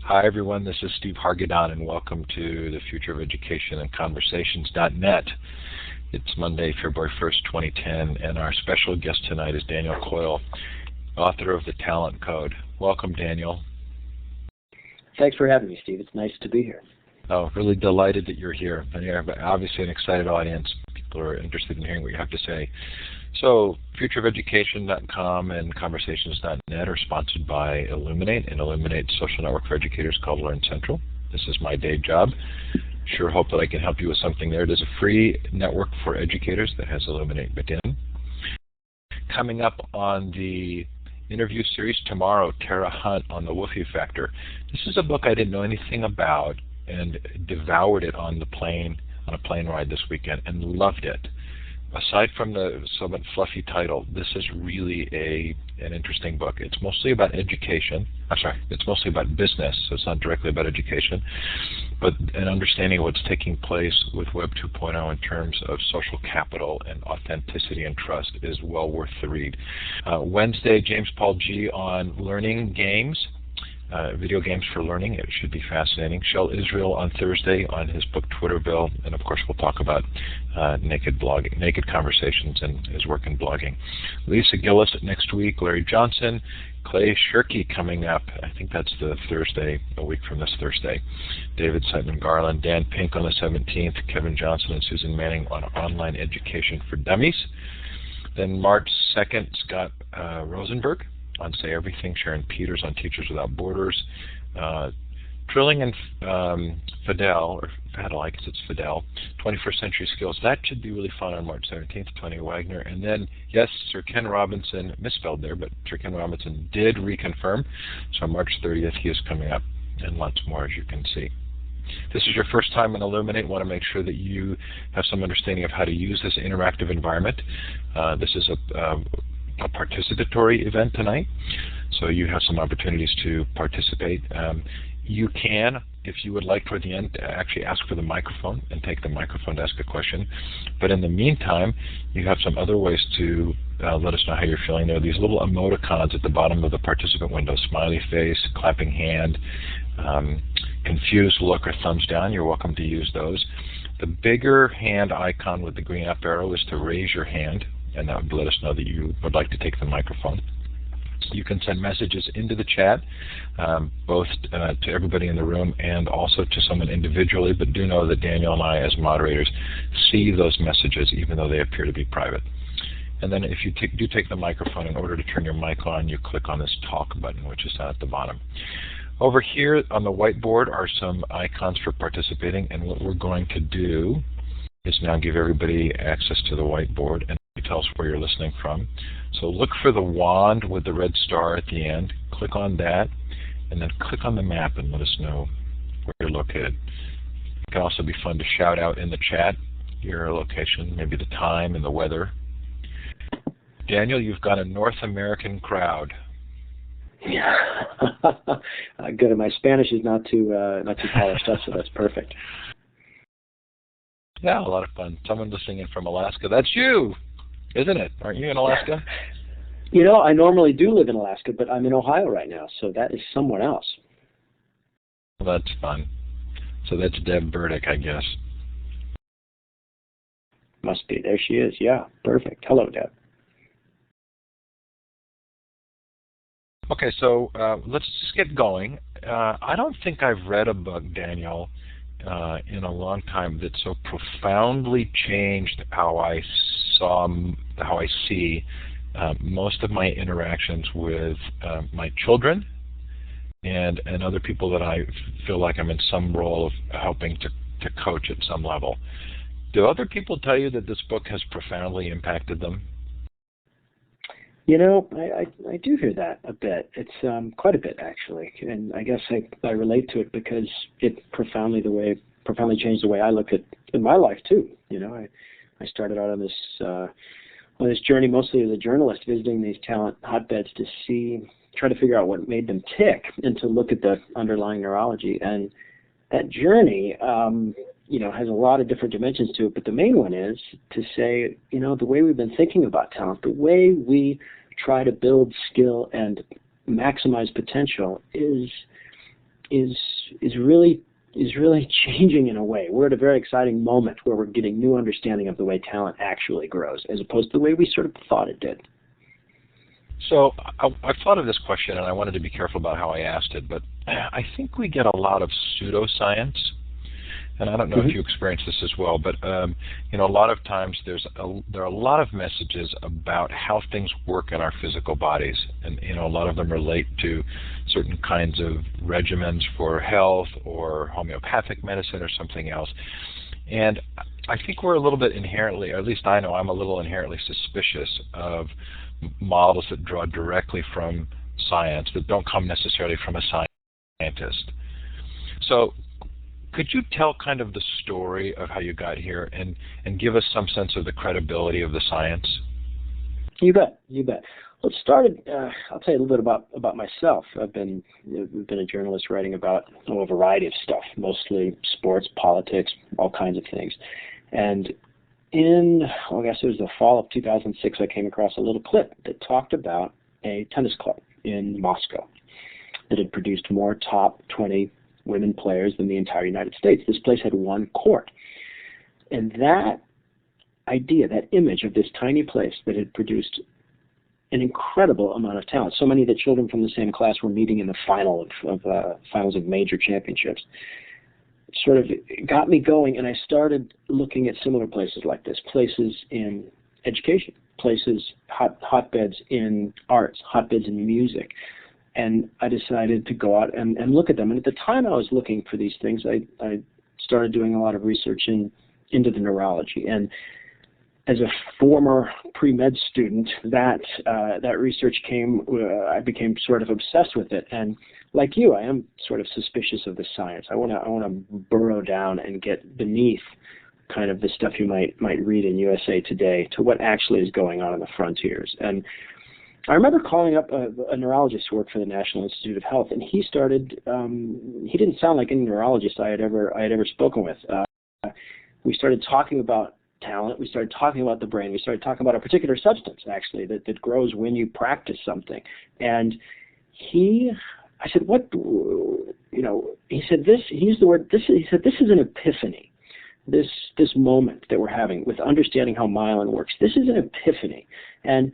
Hi everyone, this is Steve Hargadon and welcome to the Future of Education and Conversations.net. It's Monday, February 1st, 2010, and our special guest tonight is Daniel Coyle, author of The Talent Code. Welcome, Daniel. Thanks for having me, Steve. It's nice to be here. Oh, really delighted that you're here. And you have obviously an excited audience. People are interested in hearing what you have to say. So, futureofeducation.com and conversations.net are sponsored by Illuminate, and Illuminate's social network for educators called Learn Central. This is my day job. Sure hope that I can help you with something there. There's a free network for educators that has Illuminate built in. Coming up on the interview series tomorrow, Tara Hunt on the Woofy Factor. This is a book I didn't know anything about and devoured it on a plane ride this weekend and loved it. Aside from the somewhat fluffy title, this is really an interesting book. It's mostly about education. It's mostly about business, so it's not directly about education, but an understanding of what's taking place with Web 2.0 in terms of social capital and authenticity and trust is well worth the read. Wednesday, James Paul G. on learning games. Video games for learning. It should be fascinating. Shel Israel on Thursday on his book Twitterville, and of course we'll talk about naked conversations and his work in blogging. Lisa Gillis next week. Larry Johnson, Clay Shirky coming up. I think that's the Thursday, a week from this Thursday. David Siteman Garland, Dan Pink on the 17th. Kevin Johnson and Susan Manning on online education for dummies. Then March 2nd, Scott Rosenberg on Say Everything, Sharon Peters on Teachers Without Borders, Trilling and Fidel, or Fadel, I guess it's Fidel, 21st Century Skills. That should be really fun on March 17th, Tony Wagner. And then, yes, Sir Ken Robinson, misspelled there, but Sir Ken Robinson did reconfirm. So on March 30th, he is coming up, and lots more, as you can see. This is your first time in Illuminate. Want to make sure that you have some understanding of how to use this interactive environment. This is a participatory event tonight, so you have some opportunities to participate. You can, if you would like toward the end, actually ask for the microphone and take the microphone to ask a question. But in the meantime, you have some other ways to let us know how you're feeling. There are these little emoticons at the bottom of the participant window: smiley face, clapping hand, confused look, or thumbs down. You're welcome to use those. The bigger hand icon with the green up arrow is to raise your hand, and that would let us know that you would like to take the microphone. You can send messages into the chat, both to everybody in the room and also to someone individually, but do know that Daniel and I, as moderators, see those messages even though they appear to be private. And then if you do take the microphone, in order to turn your mic on, you click on this talk button, which is down at the bottom. Over here on the whiteboard are some icons for participating, and what we're going to do is now give everybody access to the whiteboard and tell us where you're listening from. So look for the wand with the red star at the end. Click on that, and then click on the map and let us know where you're located. It can also be fun to shout out in the chat your location, maybe the time and the weather. Daniel, you've got a North American crowd. Yeah, good. My Spanish is not too polished up, so that's perfect. Yeah, a lot of fun. Someone listening in from Alaska. That's you, isn't it? Aren't you in Alaska? You know, I normally do live in Alaska, but I'm in Ohio right now, so that is someone else. Well, that's fun. So that's Deb Burdick, I guess. Must be. There she is. Yeah, perfect. Hello, Deb. Okay, so let's just get going. I don't think I've read a book, Daniel, in a long time that so profoundly changed how I see most of my interactions with my children and other people that I feel like I'm in some role of helping to coach at some level. Do other people tell you that this book has profoundly impacted them? You know, I do hear that a bit. It's quite a bit, actually, and I guess I relate to it because it profoundly changed the way I look at in my life too. You know, I started out on this journey mostly as a journalist, visiting these talent hotbeds to try to figure out what made them tick and to look at the underlying neurology. And that journey, has a lot of different dimensions to it, but the main one is to say, the way we've been thinking about talent, the way we try to build skill and maximize potential is is is really is really changing in a way. We're at a very exciting moment where we're getting new understanding of the way talent actually grows, as opposed to the way we sort of thought it did. So I've thought of this question, and I wanted to be careful about how I asked it, but I think we get a lot of pseudoscience, and I don't know if you experience this as well, but a lot of times there are a lot of messages about how things work in our physical bodies, and a lot of them relate to certain kinds of regimens for health or homeopathic medicine or something else. And I think we're a little bit inherently, or at least I know I'm a little inherently suspicious of models that draw directly from science, that don't come necessarily from a scientist. So could you tell kind of the story of how you got here and give us some sense of the credibility of the science? You bet. Well, it started, I'll tell you a little bit about myself. I've been a journalist writing about a variety of stuff, mostly sports, politics, all kinds of things. And I guess it was the fall of 2006, I came across a little clip that talked about a tennis club in Moscow that had produced more top 20 women players than the entire United States. This place had one court. And that idea, that image of this tiny place that had produced an incredible amount of talent, so many that children from the same class were meeting in the finals of major championships, sort of got me going, and I started looking at similar places like this, places in education, places, hotbeds in arts, hotbeds in music. And I decided to go out and look at them. And at the time I was looking for these things, I started doing a lot of research into the neurology. And as a former pre-med student, that research I became sort of obsessed with it. And like you, I am sort of suspicious of the science. I want to burrow down and get beneath kind of the stuff you might read in USA Today to what actually is going on in the frontiers. And I remember calling up a neurologist who worked for the National Institute of Health, and he started. He didn't sound like any neurologist I had ever spoken with. We started talking about talent. We started talking about the brain. We started talking about a particular substance, actually, that grows when you practice something. And I said, what? He said this. He used the word this. He said this is an epiphany. This moment that we're having with understanding how myelin works. This is an epiphany. And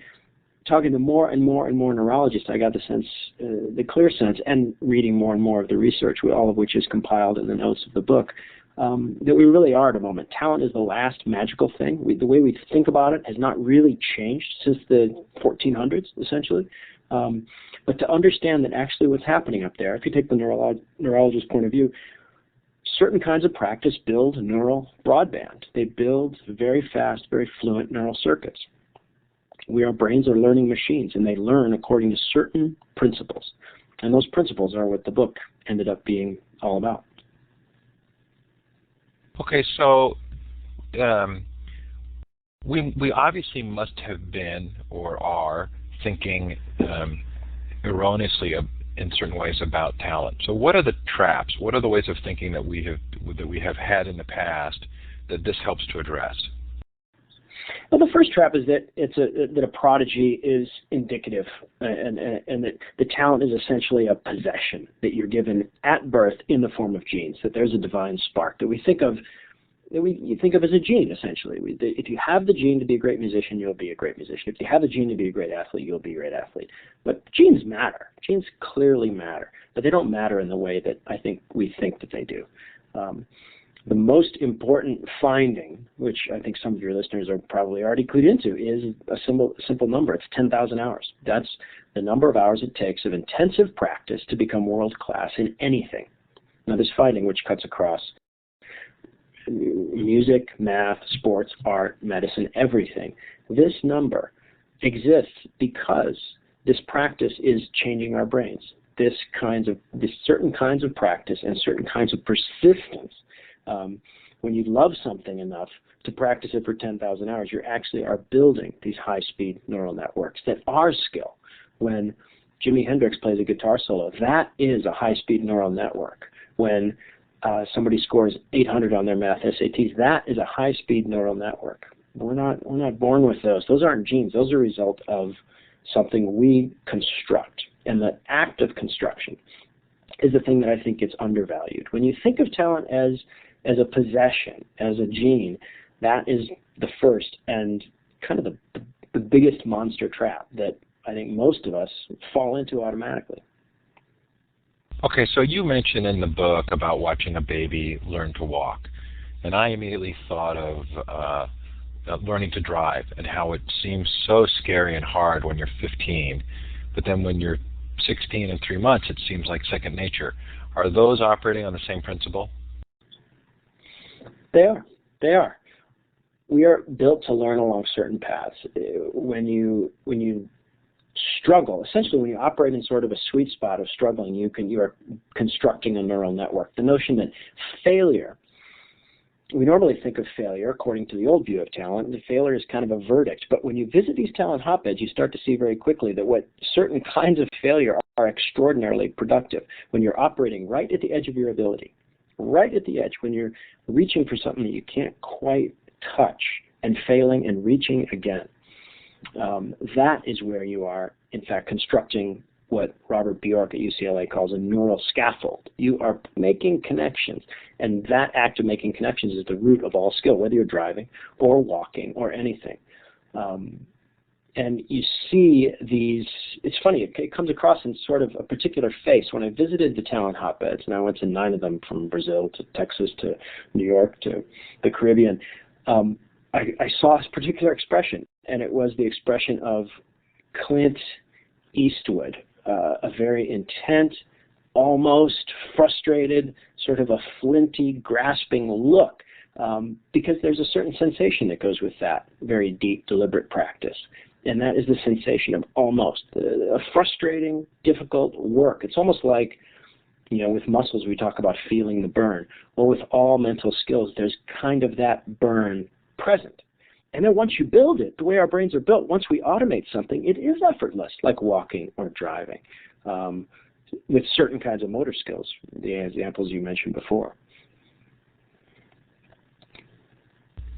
talking to more and more and more neurologists, I got the clear sense, and reading more and more of the research, all of which is compiled in the notes of the book, that we really are at a moment. Talent is the last magical thing. The way we think about it has not really changed since the 1400s, essentially. But to understand that actually what's happening up there, if you take the neurologist's point of view, certain kinds of practice build neural broadband. They build very fast, very fluent neural circuits. Our brains are learning machines, and they learn according to certain principles. And those principles are what the book ended up being all about. Okay, so we obviously must have been or are thinking erroneously in certain ways about talent. So what are the traps? What are the ways of thinking that we have had in the past that this helps to address? Well, the first trap is that that a prodigy is indicative, and that the talent is essentially a possession that you're given at birth in the form of genes. That there's a divine spark that you think of as a gene, essentially. If you have the gene to be a great musician, you'll be a great musician. If you have the gene to be a great athlete, you'll be a great athlete. But genes matter. Genes clearly matter, but they don't matter in the way that I think we think that they do. The most important finding, which I think some of your listeners are probably already clued into, is a simple number. It's 10,000 hours. That's the number of hours it takes of intensive practice to become world class in anything. Now, this finding, which cuts across music, math, sports, art, medicine, everything, this number exists because this practice is changing our brains. This certain kinds of practice and certain kinds of persistence. When you love something enough to practice it for 10,000 hours, you actually are building these high-speed neural networks that are skill. When Jimi Hendrix plays a guitar solo, that is a high-speed neural network. When somebody scores 800 on their math SATs, that is a high-speed neural network. We're not born with those. Those aren't genes. Those are a result of something we construct. And the act of construction is the thing that I think gets undervalued. When you think of talent as a possession, as a gene, that is the first and kind of the biggest monster trap that I think most of us fall into automatically. Okay, so you mentioned in the book about watching a baby learn to walk, and I immediately thought of learning to drive and how it seems so scary and hard when you're 15, but then when you're 16 and 3 months, it seems like second nature. Are those operating on the same principle? They are. They are. We are built to learn along certain paths. When you struggle, essentially when you operate in sort of a sweet spot of struggling, you are constructing a neural network. The notion that failure, we normally think of failure according to the old view of talent, and failure is kind of a verdict. But when you visit these talent hotbeds, you start to see very quickly that what certain kinds of failure are extraordinarily productive. When you're operating right at the edge of your ability, right at the edge, when you're reaching for something that you can't quite touch and failing and reaching again. That is where you are, in fact, constructing what Robert Bjork at UCLA calls a neural scaffold. You are making connections, and that act of making connections is the root of all skill, whether you're driving or walking or anything. And you see these, it's funny, it comes across in sort of a particular face. When I visited the talent hotbeds, and I went to 9 of them, from Brazil to Texas to New York to the Caribbean, I saw this particular expression, and it was the expression of Clint Eastwood, a very intent, almost frustrated, sort of a flinty, grasping look, because there's a certain sensation that goes with that very deep, deliberate practice. And that is the sensation of almost, a frustrating, difficult work. It's almost like, with muscles we talk about feeling the burn. Well, with all mental skills, there's kind of that burn present. And then once you build it, the way our brains are built, once we automate something, it is effortless, like walking or driving, with certain kinds of motor skills, the examples you mentioned before.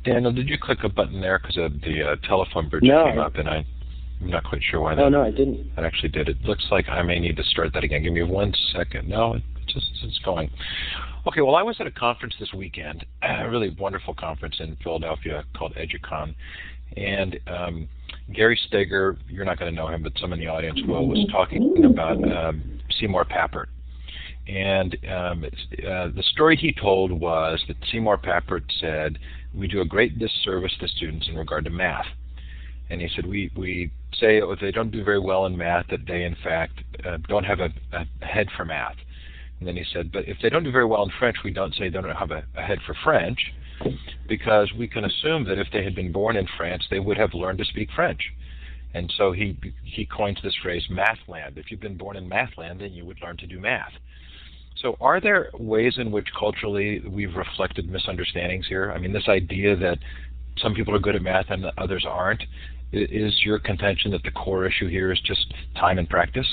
Daniel, did you click a button there because the telephone bridge came up, and I'm not quite sure why that. Oh, no, I didn't. That actually did. It looks like I may need to start that again. Give me 1 second. No, it's going. Okay, well, I was at a conference this weekend, a really wonderful conference in Philadelphia called EduCon, and Gary Steger, you're not going to know him, but some in the audience will, was talking about Seymour Papert. And the story he told was that Seymour Papert said, we do a great disservice to students in regard to math. And he said, we say if they don't do very well in math, that they, in fact, don't have a head for math. And then he said, but if they don't do very well in French, we don't say they don't have a head for French, because we can assume that if they had been born in France, they would have learned to speak French. And so he coins this phrase, mathland. If you've been born in mathland, then you would learn to do math. So are there ways in which culturally we've reflected misunderstandings here? I mean, this idea that some people are good at math and others aren't, is your contention that the core issue here is just time and practice?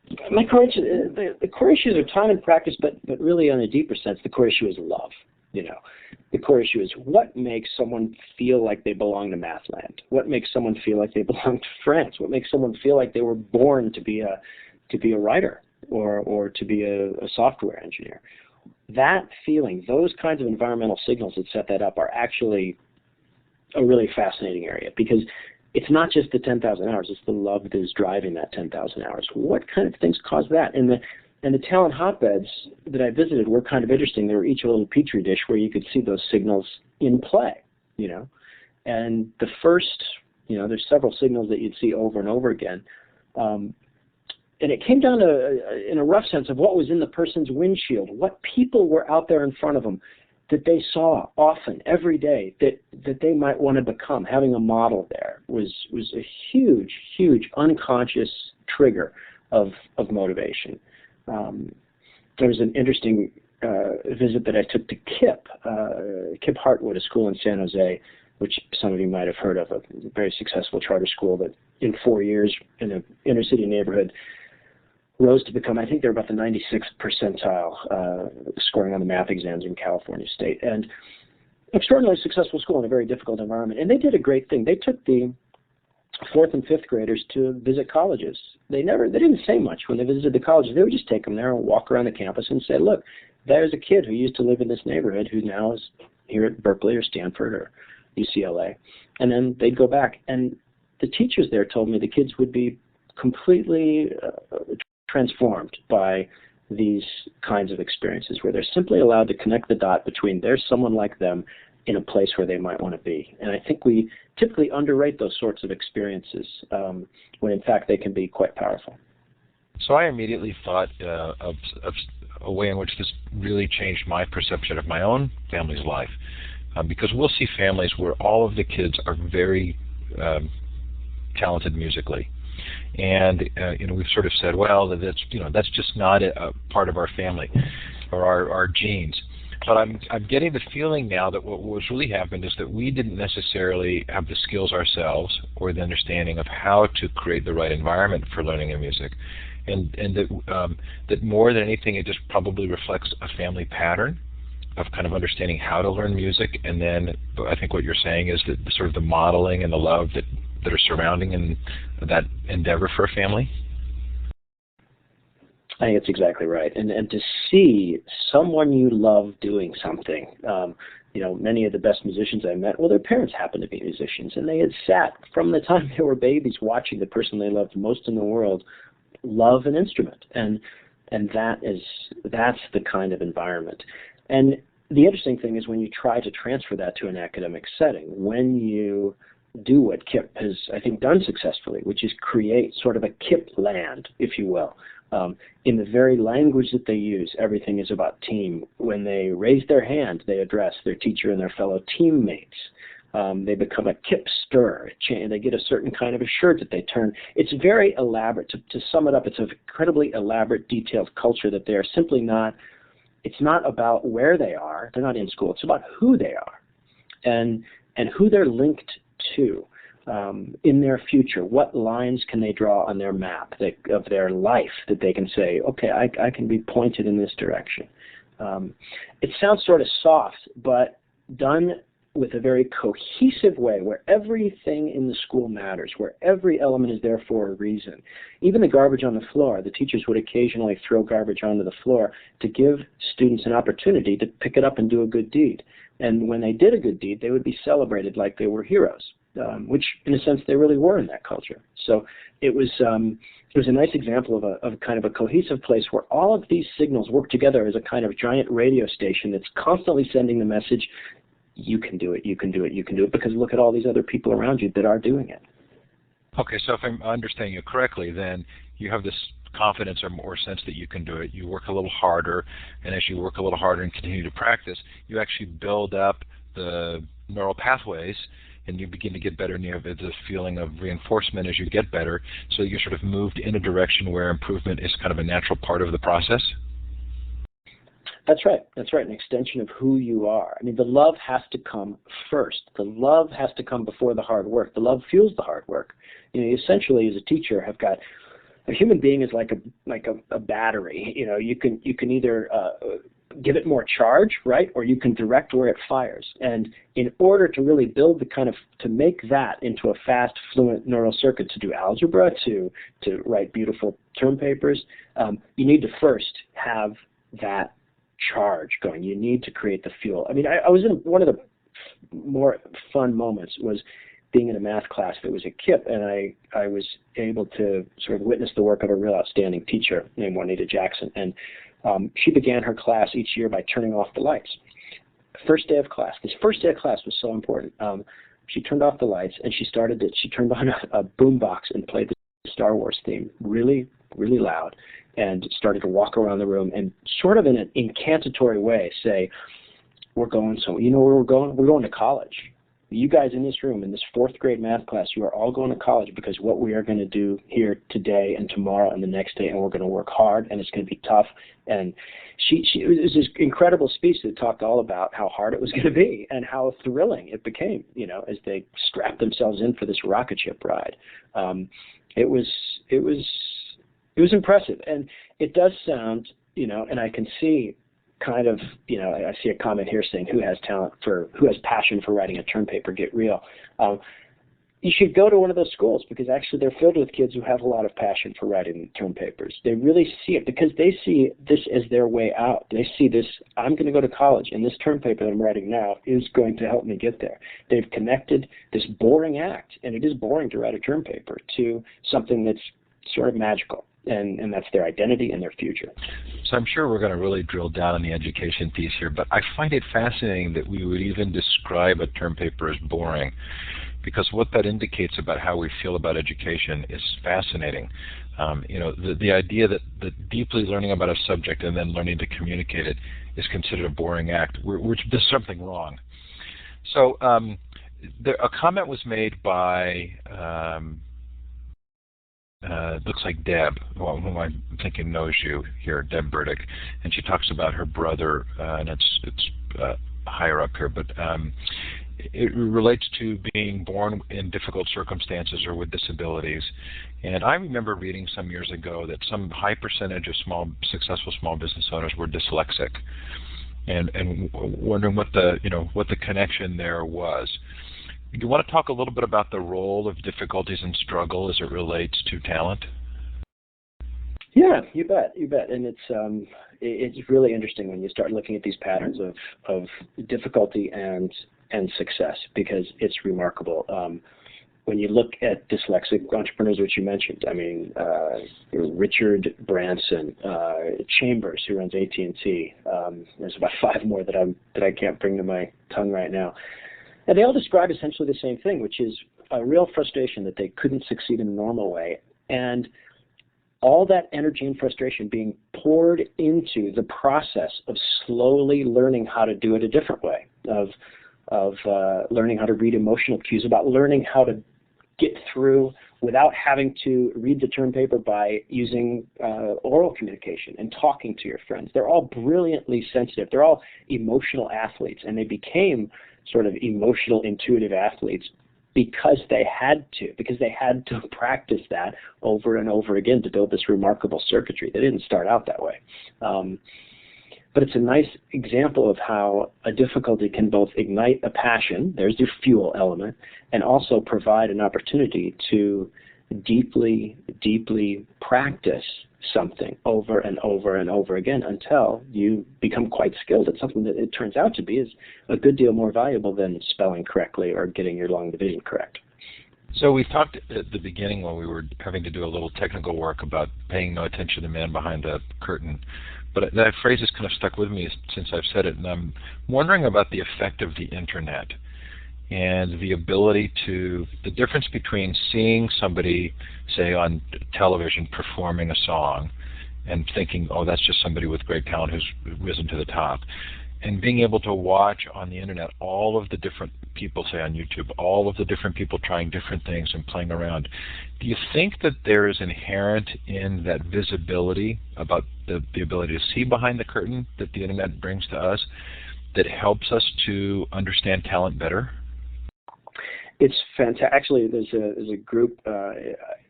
The core issues are time and practice, but really on a deeper sense, the core issue is love. The core issue is what makes someone feel like they belong to mathland? What makes someone feel like they belong to France? What makes someone feel like they were born to be a writer or to be a software engineer? That feeling, those kinds of environmental signals that set that up are actually a really fascinating area, because it's not just the 10,000 hours, it's the love that is driving that 10,000 hours. What kind of things cause that? And the talent hotbeds that I visited were kind of interesting. They were each a little petri dish where you could see those signals in play, And the first, there's several signals that you'd see over and over again. And it came down to, in a rough sense, of what was in the person's windshield, what people were out there in front of them that they saw often, every day, that they might want to become. Having a model there was a huge, huge unconscious trigger of motivation. There was an interesting visit that I took to KIPP Hartwood, a school in San Jose, which some of you might have heard of, a very successful charter school that in 4 years in an inner city neighborhood rose to become, I think they're about the 96th percentile scoring on the math exams in California State. And extraordinarily successful school in a very difficult environment. And they did a great thing. They took the fourth and fifth graders to visit colleges. They didn't say much when they visited the colleges. They would just take them there and walk around the campus and say, look, there's a kid who used to live in this neighborhood who now is here at Berkeley or Stanford or UCLA. And then they'd go back. And the teachers there told me the kids would be completely transformed by these kinds of experiences where they're simply allowed to connect the dot between there's someone like them in a place where they might want to be. And I think we typically underrate those sorts of experiences when in fact they can be quite powerful. So I immediately thought of a way in which this really changed my perception of my own family's life. Because we'll see families where all of the kids are very talented musically. And we've sort of said, well, that's just not a part of our family or our genes. But I'm getting the feeling now that what's really happened is that we didn't necessarily have the skills ourselves or the understanding of how to create the right environment for learning a music, and that more than anything, it just probably reflects a family pattern of kind of understanding how to learn music. And then I think what you're saying is that sort of the modeling and the love that are surrounding in that endeavor for a family. I think it's exactly right. And to see someone you love doing something, many of the best musicians I met, well, their parents happened to be musicians, and they had sat from the time they were babies watching the person they loved most in the world love an instrument. And that's the kind of environment. And the interesting thing is when you try to transfer that to an academic setting, when you do what Kip has, I think, done successfully, which is create sort of a Kip land, if you will. In the very language that they use, everything is about team. When they raise their hand, they address their teacher and their fellow teammates. They become a Kip stir. They get a certain kind of a shirt that they turn. It's very elaborate. To sum it up, it's an incredibly elaborate, detailed culture that they are simply not. It's not about where they are. They're not in school. It's about who they are and who they're linked to in their future. What lines can they draw on their map of their life that they can say, okay, I can be pointed in this direction. It sounds sort of soft, but done with a very cohesive way where everything in the school matters, where every element is there for a reason. Even the garbage on the floor, the teachers would occasionally throw garbage onto the floor to give students an opportunity to pick it up and do a good deed. And when they did a good deed, they would be celebrated like they were heroes, which in a sense they really were in that culture. So it was a nice example of kind of a cohesive place where all of these signals work together as a kind of giant radio station that's constantly sending the message, you can do it, you can do it, you can do it, because look at all these other people around you that are doing it. Okay, so if I'm understanding you correctly, then you have this confidence or more sense that you can do it. You work a little harder, and as you work a little harder and continue to practice, you actually build up the neural pathways, and you begin to get better, and you have the feeling of reinforcement as you get better, so you're sort of moved in a direction where improvement is kind of a natural part of the process? That's right. That's right. An extension of who you are. I mean, the love has to come first. The love has to come before the hard work. The love fuels the hard work. You essentially, as a teacher, have got a human being is like a battery. You can either give it more charge, right, or you can direct where it fires. And in order to really build to make that into a fast, fluent neural circuit to do algebra, to write beautiful term papers, you need to first have that charge going. You need to create the fuel. I mean, I was in one of the more fun moments was being in a math class that was at KIPP, and I was able to sort of witness the work of a real outstanding teacher named Juanita Jackson. And she began her class each year by turning off the lights. First day of class. This first day of class was so important. She turned off the lights, and she turned on a boombox and played the Star Wars theme really, really loud, and started to walk around the room and sort of in an incantatory way say, we're going somewhere. You know where we're going? We're going to college. You guys in this room, in this fourth grade math class, you are all going to college because what we are going to do here today and tomorrow and the next day, and we're going to work hard, and it's going to be tough. And it was this incredible speech that talked all about how hard it was going to be and how thrilling it became, as they strapped themselves in for this rocket ship ride. It was impressive, and it does sound, and I can see kind of, I see a comment here saying who has passion for writing a term paper, get real. you should go to one of those schools, because actually they're filled with kids who have a lot of passion for writing term papers. They really see it because they see this as their way out. They see this, I'm going to go to college, and this term paper that I'm writing now is going to help me get there. They've connected this boring act, and it is boring to write a term paper, to something that's sort of magical. And that's their identity and their future. So I'm sure we're going to really drill down on the education piece here, but I find it fascinating that we would even describe a term paper as boring, because what that indicates about how we feel about education is fascinating. The idea that deeply learning about a subject and then learning to communicate it is considered a boring act. There's something wrong. So a comment was made by looks like Deb, whom I'm thinking knows you here, Deb Burdick, and she talks about her brother, and it's higher up here, but it relates to being born in difficult circumstances or with disabilities. And I remember reading some years ago that some high percentage of successful small business owners were dyslexic, and wondering what the connection there was. Do you want to talk a little bit about the role of difficulties and struggle as it relates to talent? Yeah, you bet. And it's really interesting when you start looking at these patterns of difficulty and success, because it's remarkable. When you look at dyslexic entrepreneurs, which you mentioned, I mean, Richard Branson, Chambers, who runs AT&T. There's about 5 more that I can't bring to my tongue right now. And they all describe essentially the same thing, which is a real frustration that they couldn't succeed in a normal way. And all that energy and frustration being poured into the process of slowly learning how to do it a different way, of learning how to read emotional cues, about learning how to get through without having to read the term paper by using oral communication and talking to your friends. They're all brilliantly sensitive. They're all emotional athletes, and they became sort of emotional, intuitive athletes because they had to practice that over and over again to build this remarkable circuitry. They didn't start out that way. But it's a nice example of how a difficulty can both ignite a passion, there's your fuel element, and also provide an opportunity to deeply, deeply practice something over and over and over again until you become quite skilled at something that it turns out to be is a good deal more valuable than spelling correctly or getting your long division correct. So we talked at the beginning when we were having to do a little technical work about paying no attention to the man behind the curtain. But that phrase has kind of stuck with me since I've said it, and I'm wondering about the effect of the internet and the ability the difference between seeing somebody, say, on television performing a song and thinking, oh, that's just somebody with great talent who's risen to the top, and being able to watch on the internet all of the different people, say on YouTube, all of the different people trying different things and playing around. Do you think that there is inherent in that visibility about the ability to see behind the curtain that the internet brings to us that helps us to understand talent better? It's fantastic. Actually, there's a group.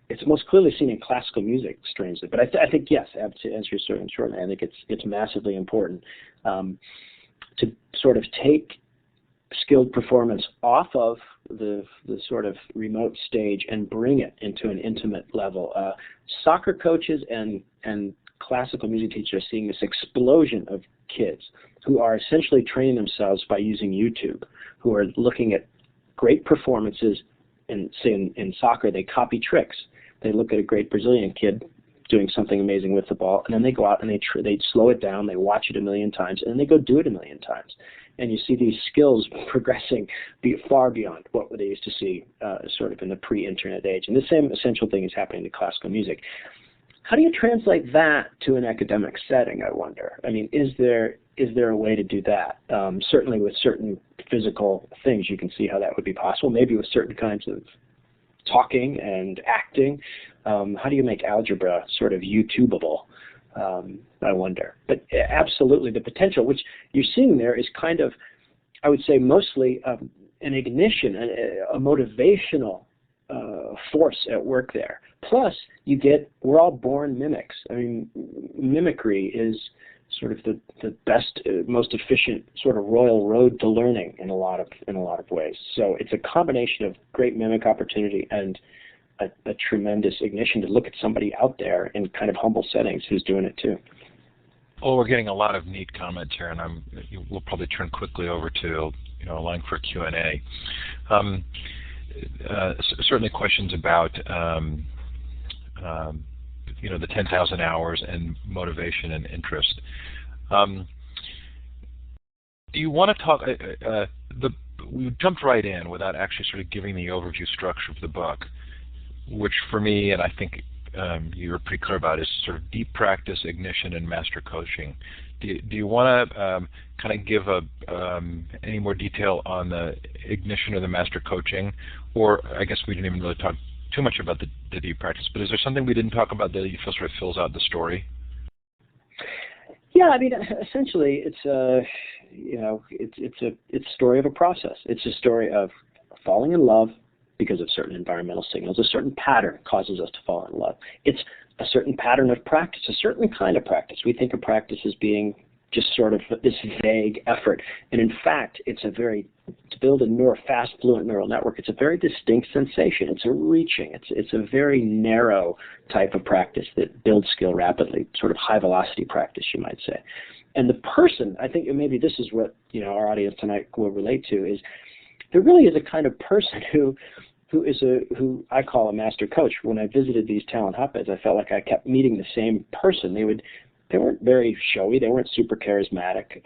It's most clearly seen in classical music, strangely. But I think yes, to answer your certain short, I think it's massively important to sort of take skilled performance off of the sort of remote stage and bring it into an intimate level. Soccer coaches and classical music teachers are seeing this explosion of kids who are essentially training themselves by using YouTube, who are looking at great performances, and say in soccer, they copy tricks. They look at a great Brazilian kid doing something amazing with the ball, and then they go out and they slow it down, they watch it a million times, and then they go do it a million times. And you see these skills progressing far beyond what they used to see sort of in the pre-internet age. And the same essential thing is happening to classical music. How do you translate that to an academic setting, I wonder? I mean, is there a way to do that? Certainly with certain physical things, you can see how that would be possible. Maybe with certain kinds of talking and acting. How do you make algebra sort of YouTubeable? I wonder. But absolutely, the potential, which you're seeing there, is kind of, I would say, mostly an ignition, a motivational force at work there. Plus, we're all born mimics. I mean, mimicry is sort of the best, most efficient sort of royal road to learning in a lot of ways. So it's a combination of great mimic opportunity and a tremendous ignition to look at somebody out there in kind of humble settings who's doing it too. Well, we're getting a lot of neat comments here, and we'll probably turn quickly over to allowing for Q&A. Certainly questions about the 10,000 hours and motivation and interest. Do you want to talk? We jumped right in without actually sort of giving the overview structure of the book, which for me, and I think you were pretty clear about, is sort of deep practice, ignition, and master coaching. Do you want to kind of give any more detail on the ignition or the master coaching? Or I guess we didn't even really talk too much about the deep practice, but is there something we didn't talk about that you feel sort of fills out the story? Yeah, I mean, essentially, it's a story of a process. It's a story of falling in love because of certain environmental signals. A certain pattern causes us to fall in love. It's a certain pattern of practice, a certain kind of practice. We think of practice as being just sort of this vague effort. And in fact, to build a fast, fluent neural network, it's a very distinct sensation. It's a reaching. It's a very narrow type of practice that builds skill rapidly, sort of high velocity practice, you might say. And the person, I think maybe this is what our audience tonight will relate to, is there really is a kind of person who I call a master coach. When I visited these talent hotbeds, I felt like I kept meeting the same person. They weren't very showy. They weren't super charismatic.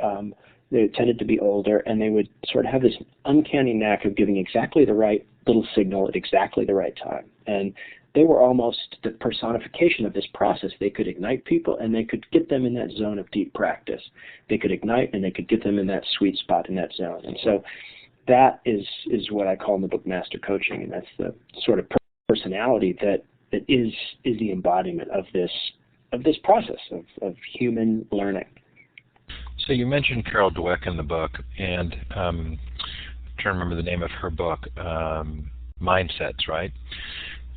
They tended to be older, and they would sort of have this uncanny knack of giving exactly the right little signal at exactly the right time. And they were almost the personification of this process. They could ignite people, and they could get them in that zone of deep practice. They could ignite, and they could get them in that sweet spot in that zone. And so that is what I call in the book master coaching, and that's the sort of personality that is the embodiment of this process of human learning. So you mentioned Carol Dweck in the book, and I'm trying to remember the name of her book, Mindsets, right?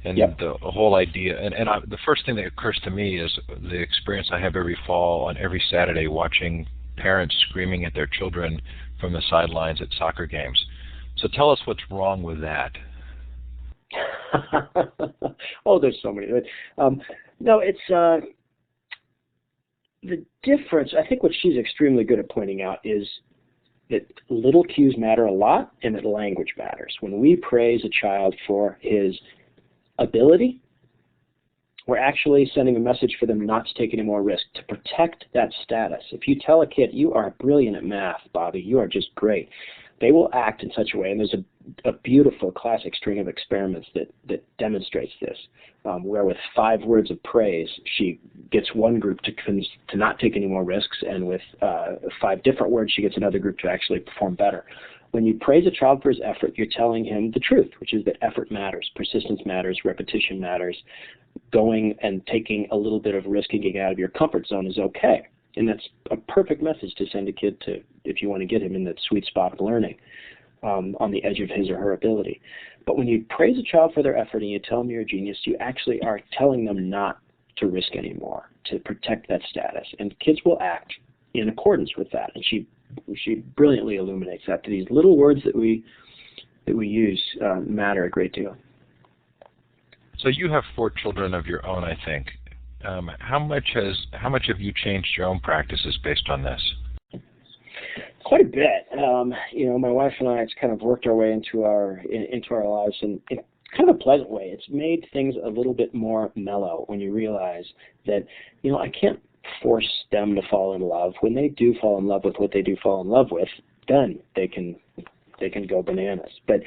And yep. The whole idea, and the first thing that occurs to me is the experience I have every fall on every Saturday watching parents screaming at their children from the sidelines at soccer games. So tell us what's wrong with that. Oh, there's so many. No, it's the difference. I think what she's extremely good at pointing out is that little cues matter a lot and that language matters. When we praise a child for his ability, we're actually sending a message for them not to take any more risk, to protect that status. If you tell a kid, you are brilliant at math, Bobby, you are just great, they will act in such a way, and there's a beautiful classic string of experiments that demonstrates this, where with 5 words of praise, she gets one group to not take any more risks, and with 5 different words, she gets another group to actually perform better. When you praise a child for his effort, you're telling him the truth, which is that effort matters, persistence matters, repetition matters. Going and taking a little bit of risk and getting out of your comfort zone is okay. And that's a perfect message to send a kid to, if you want to get him in that sweet spot of learning, on the edge of his or her ability. But when you praise a child for their effort and you tell them you're a genius, you actually are telling them not to risk anymore, to protect that status. And kids will act in accordance with that. And she brilliantly illuminates that. These little words that we use matter a great deal. So you have 4 children of your own, I think. How much have you changed your own practices based on this? Quite a bit. My wife and I, it's kind of worked our way into our lives in kind of a pleasant way. It's made things a little bit more mellow when you realize that, I can't force them to fall in love. When they do fall in love with what they do fall in love with, then they can go bananas. But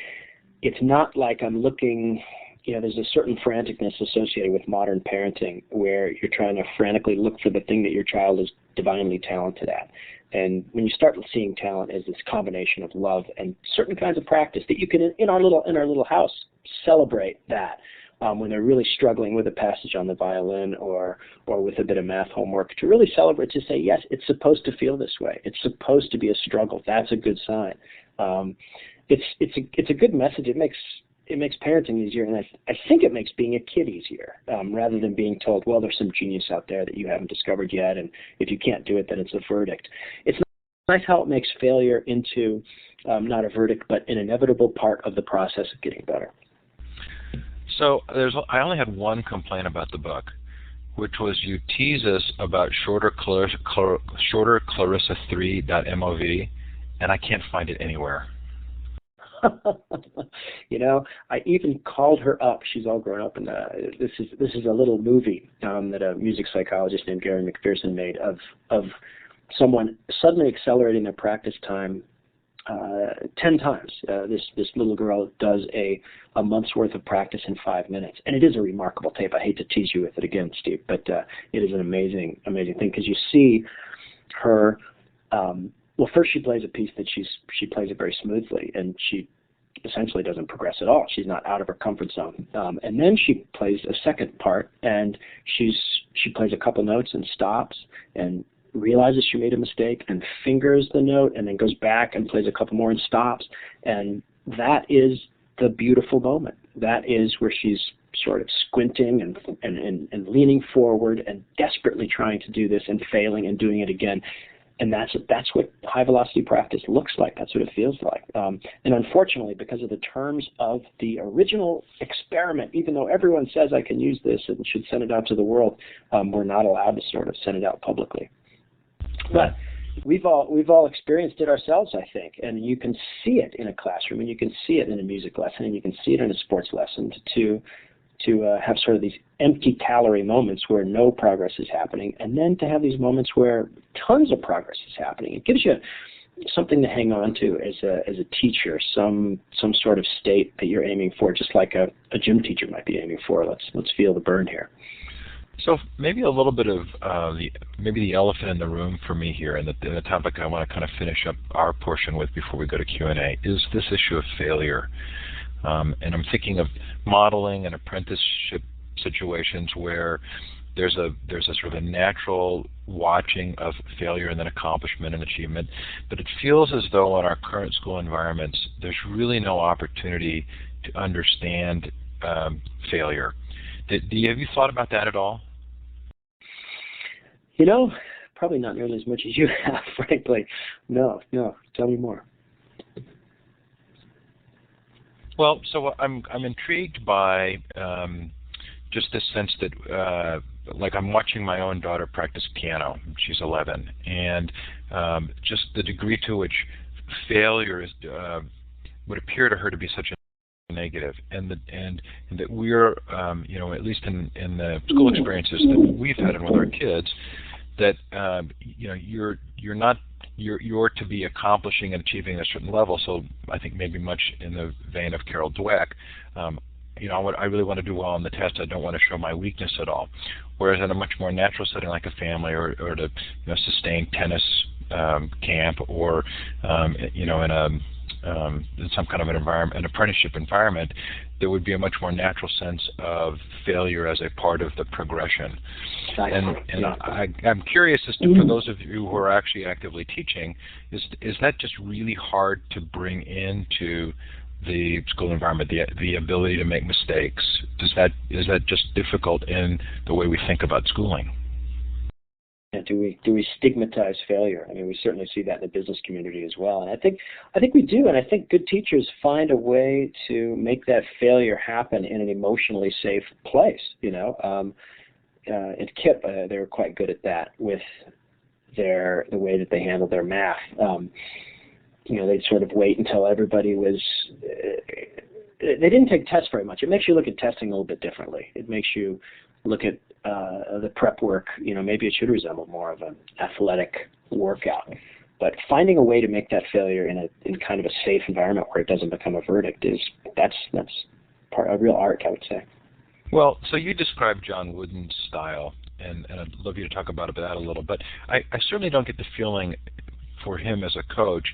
it's not like I'm looking. There's a certain franticness associated with modern parenting where you're trying to frantically look for the thing that your child is divinely talented at. And when you start seeing talent as this combination of love and certain kinds of practice that you can, in our little house, celebrate that when they're really struggling with a passage on the violin or with a bit of math homework, to really celebrate, to say, yes, it's supposed to feel this way. It's supposed to be a struggle. That's a good sign. It's a good message. parenting easier, and I think it makes being a kid easier, rather than being told, well, there's some genius out there that you haven't discovered yet, and if you can't do it, then it's a verdict. It's nice how it makes failure into not a verdict, but an inevitable part of the process of getting better. So I only had one complaint about the book, which was you tease us about shorter Clarissa3.mov, and I can't find it anywhere. I even called her up. She's all grown up, and this is a little movie that a music psychologist named Gary McPherson made of someone suddenly accelerating their practice time 10 times. This little girl does a month's worth of practice in 5 minutes, and it is a remarkable tape. I hate to tease you with it again, Steve, but it is an amazing thing, because you see her. Well, first she plays a piece that she plays it very smoothly, and she essentially doesn't progress at all. She's not out of her comfort zone. And then she plays a second part, and she plays a couple notes and stops and realizes she made a mistake and fingers the note, and then goes back and plays a couple more and stops. And that is the beautiful moment. That is where she's sort of squinting and leaning forward and desperately trying to do this and failing and doing it again. And that's what high velocity practice looks like. That's what it feels like. And unfortunately, because of the terms of the original experiment, even though everyone says I can use this and should send it out to the world, we're not allowed to sort of send it out publicly. But we've all experienced it ourselves, I think. And you can see it in a classroom, and you can see it in a music lesson, and you can see it in a sports lesson to have sort of these empty calorie moments where no progress is happening, and then to have these moments where tons of progress is happening. It gives you something to hang on to as a teacher, some sort of state that you're aiming for, just like a gym teacher might be aiming for. Let's feel the burn here. So maybe a little bit of the elephant in the room for me here, and the topic I want to kind of finish up our portion with before we go to Q&A, is this issue of failure. And I'm thinking of modeling and apprenticeship situations where there's a sort of a natural watching of failure and then accomplishment and achievement, but it feels as though in our current school environments there's really no opportunity to understand failure. Have you thought about that at all? Probably not nearly as much as you have, frankly. No. Tell me more. Well, so I'm intrigued by just this sense that, like, I'm watching my own daughter practice piano. She's 11, and just the degree to which failure is would appear to her to be such a negative, and that we're, at least in the school experiences that we've had and with our kids, that you're to be accomplishing and achieving a certain level. So I think maybe much in the vein of Carol Dweck, I really want to do well on the test. I don't want to show my weakness at all. Whereas in a much more natural setting like a family or to sustain tennis camp or in some kind of an environment, an apprenticeship environment, there would be a much more natural sense of failure as a part of the progression. And I'm curious as to, for those of you who are actually actively teaching, is that just really hard to bring into the school environment, the ability to make mistakes? Is that just difficult in the way we think about schooling? And do we stigmatize failure? I mean, we certainly see that in the business community as well. And I think we do, and I think good teachers find a way to make that failure happen in an emotionally safe place. At KIP, they were quite good at that with the way that they handled their math. They'd sort of wait until everybody was. They didn't take tests very much. It makes you look at testing a little bit differently. It makes you look at the prep work. Maybe it should resemble more of an athletic workout. But finding a way to make that failure in kind of a safe environment where it doesn't become a verdict that's a real art, I would say. Well, so you described John Wooden's style, and I'd love you to talk about that a little. But I certainly don't get the feeling for him as a coach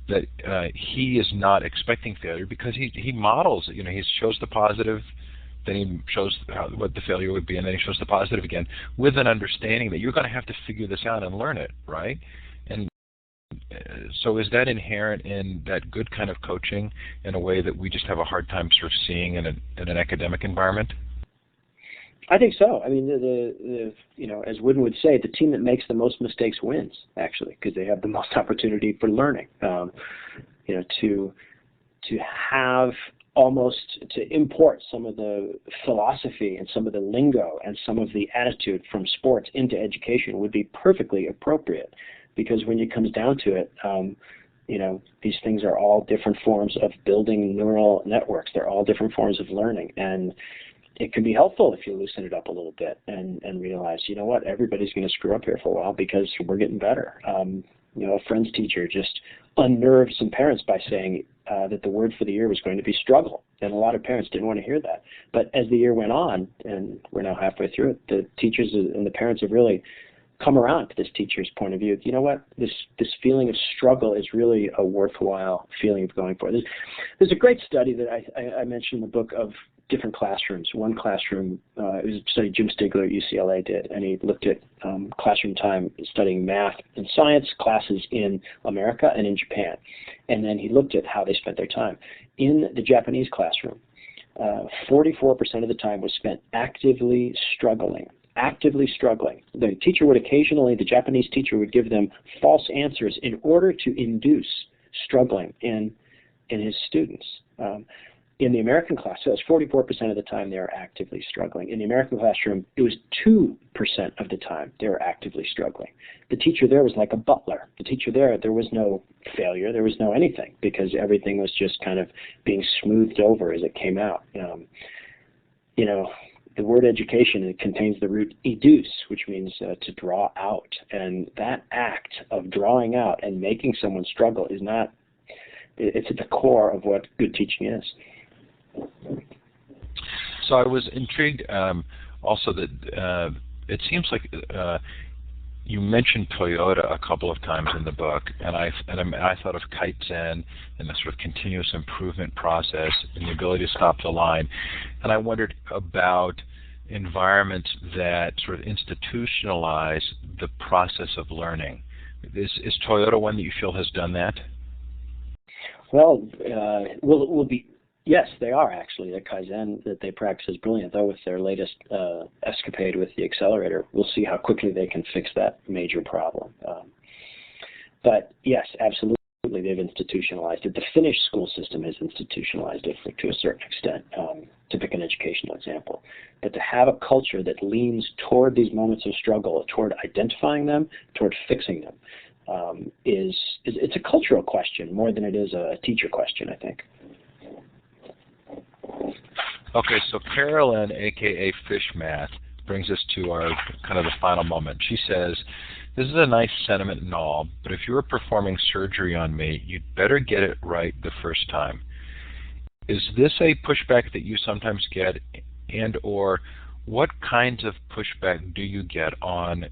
that he is not expecting failure, because he models. He shows the positive, then he shows what the failure would be, and then he shows the positive again, with an understanding that you're going to have to figure this out and learn it, right? And So is that inherent in that good kind of coaching in a way that we just have a hard time sort of seeing in an academic environment? I think so. I mean, as Wooden would say, the team that makes the most mistakes wins, actually, because they have the most opportunity for learning. To have almost to import some of the philosophy and some of the lingo and some of the attitude from sports into education would be perfectly appropriate, because when it comes down to it, these things are all different forms of building neural networks. They're all different forms of learning, and it can be helpful if you loosen it up a little bit and realize, you know what, everybody's going to screw up here for a while because we're getting better. A friend's teacher just unnerved some parents by saying that the word for the year was going to be struggle, and a lot of parents didn't want to hear that. But as the year went on, and we're now halfway through it, the teachers and the parents have really come around to this teacher's point of view. You know what? This feeling of struggle is really a worthwhile feeling of going for. There's a great study that I mentioned in the book of different classrooms. One classroom, it was a study Jim Stigler at UCLA did, and he looked at classroom time studying math and science classes in America and in Japan. And then he looked at how they spent their time. In the Japanese classroom, 44% of the time was spent actively struggling. The Japanese teacher would give them false answers in order to induce struggling in his students. In the American class, so it was 44% of the time they were actively struggling. In the American classroom, it was 2% of the time they were actively struggling. The teacher there was like a butler. The teacher there was no failure, there was no anything, because everything was just kind of being smoothed over as it came out. The word education, it contains the root educe, which means to draw out. And that act of drawing out and making someone struggle it's at the core of what good teaching is. So I was intrigued also that it seems like you mentioned Toyota a couple of times in the book, and I thought of Kaizen and the sort of continuous improvement process and the ability to stop the line. And I wondered about environments that sort of institutionalize the process of learning. Is Toyota one that you feel has done that? Well, yes, they are actually. The Kaizen that they practice is brilliant, though with their latest escapade with the accelerator, we'll see how quickly they can fix that major problem. But yes, absolutely, they've institutionalized it. The Finnish school system has institutionalized it to a certain extent, to pick an educational example. But to have a culture that leans toward these moments of struggle, toward identifying them, toward fixing them, it's a cultural question more than it is a teacher question, I think. Okay, so Carolyn, a.k.a. Fish Math, brings us to our kind of the final moment. She says, this is a nice sentiment and all, but if you were performing surgery on me, you'd better get it right the first time. Is this a pushback that you sometimes get, and or what kinds of pushback do you get on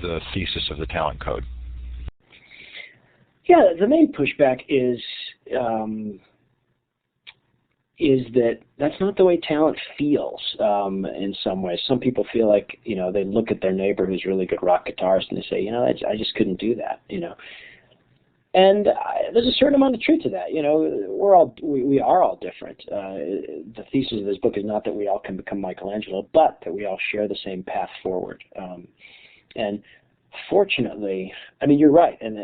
the thesis of the talent code? Yeah, the main pushback is that's not the way talent feels in some ways. Some people feel like, they look at their neighbor who's a really good rock guitarist and they say, I just couldn't do that, And there's a certain amount of truth to that. We are all different. The thesis of this book is not that we all can become Michelangelo, but that we all share the same path forward. And fortunately, you're right, and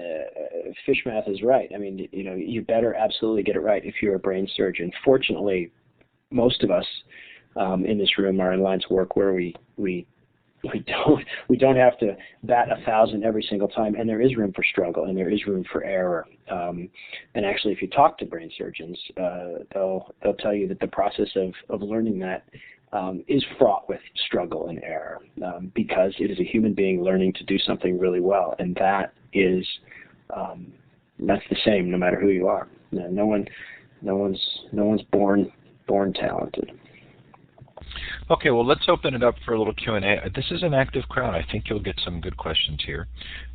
Fish Math is right. You better absolutely get it right if you're a brain surgeon. Fortunately, most of us in this room are in lines of work where we don't have to bat 1,000 every single time, and there is room for struggle and there is room for error. And actually, if you talk to brain surgeons, they'll tell you that the process of learning that is fraught with struggle and error, because it is a human being learning to do something really well, and that's the same no matter who you are. No one's born talented. Okay, well, let's open it up for a little Q&A. This is an active crowd. I think you'll get some good questions here.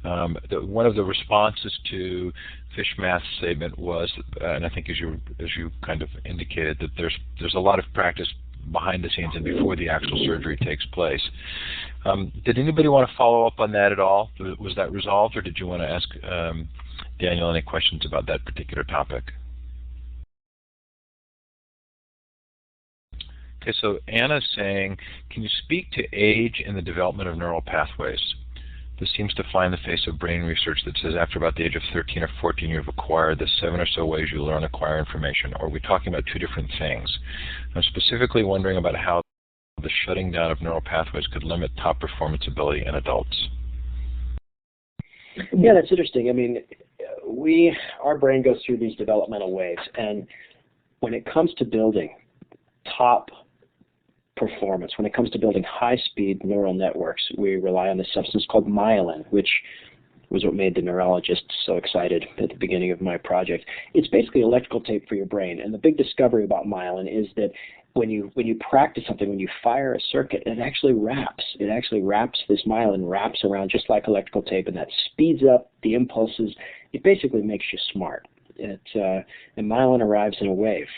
One of the responses to Fish Math's statement was, and I think as you kind of indicated, that there's a lot of practice behind the scenes and before the actual surgery takes place. Did anybody want to follow up on that at all? Was that resolved, or did you want to ask Daniel, any questions about that particular topic? Okay, so Anna's saying, can you speak to age in the development of neural pathways? This seems to fly in the face of brain research that says after about the age of 13 or 14 you've acquired the 7 or so ways you learn, acquire information. Or are we talking about two different things? I'm specifically wondering about how the shutting down of neural pathways could limit top performance ability in adults. Yeah, that's interesting. I mean, our brain goes through these developmental waves, and when it comes to building top performance, when it comes to building high-speed neural networks, we rely on this substance called myelin, which was what made the neurologists so excited at the beginning of my project. It's basically electrical tape for your brain, and the big discovery about myelin is that when you practice something, when you fire a circuit, it actually wraps. It actually wraps, this myelin wraps around just like electrical tape, and that speeds up the impulses. It basically makes you smart. And myelin arrives in a wave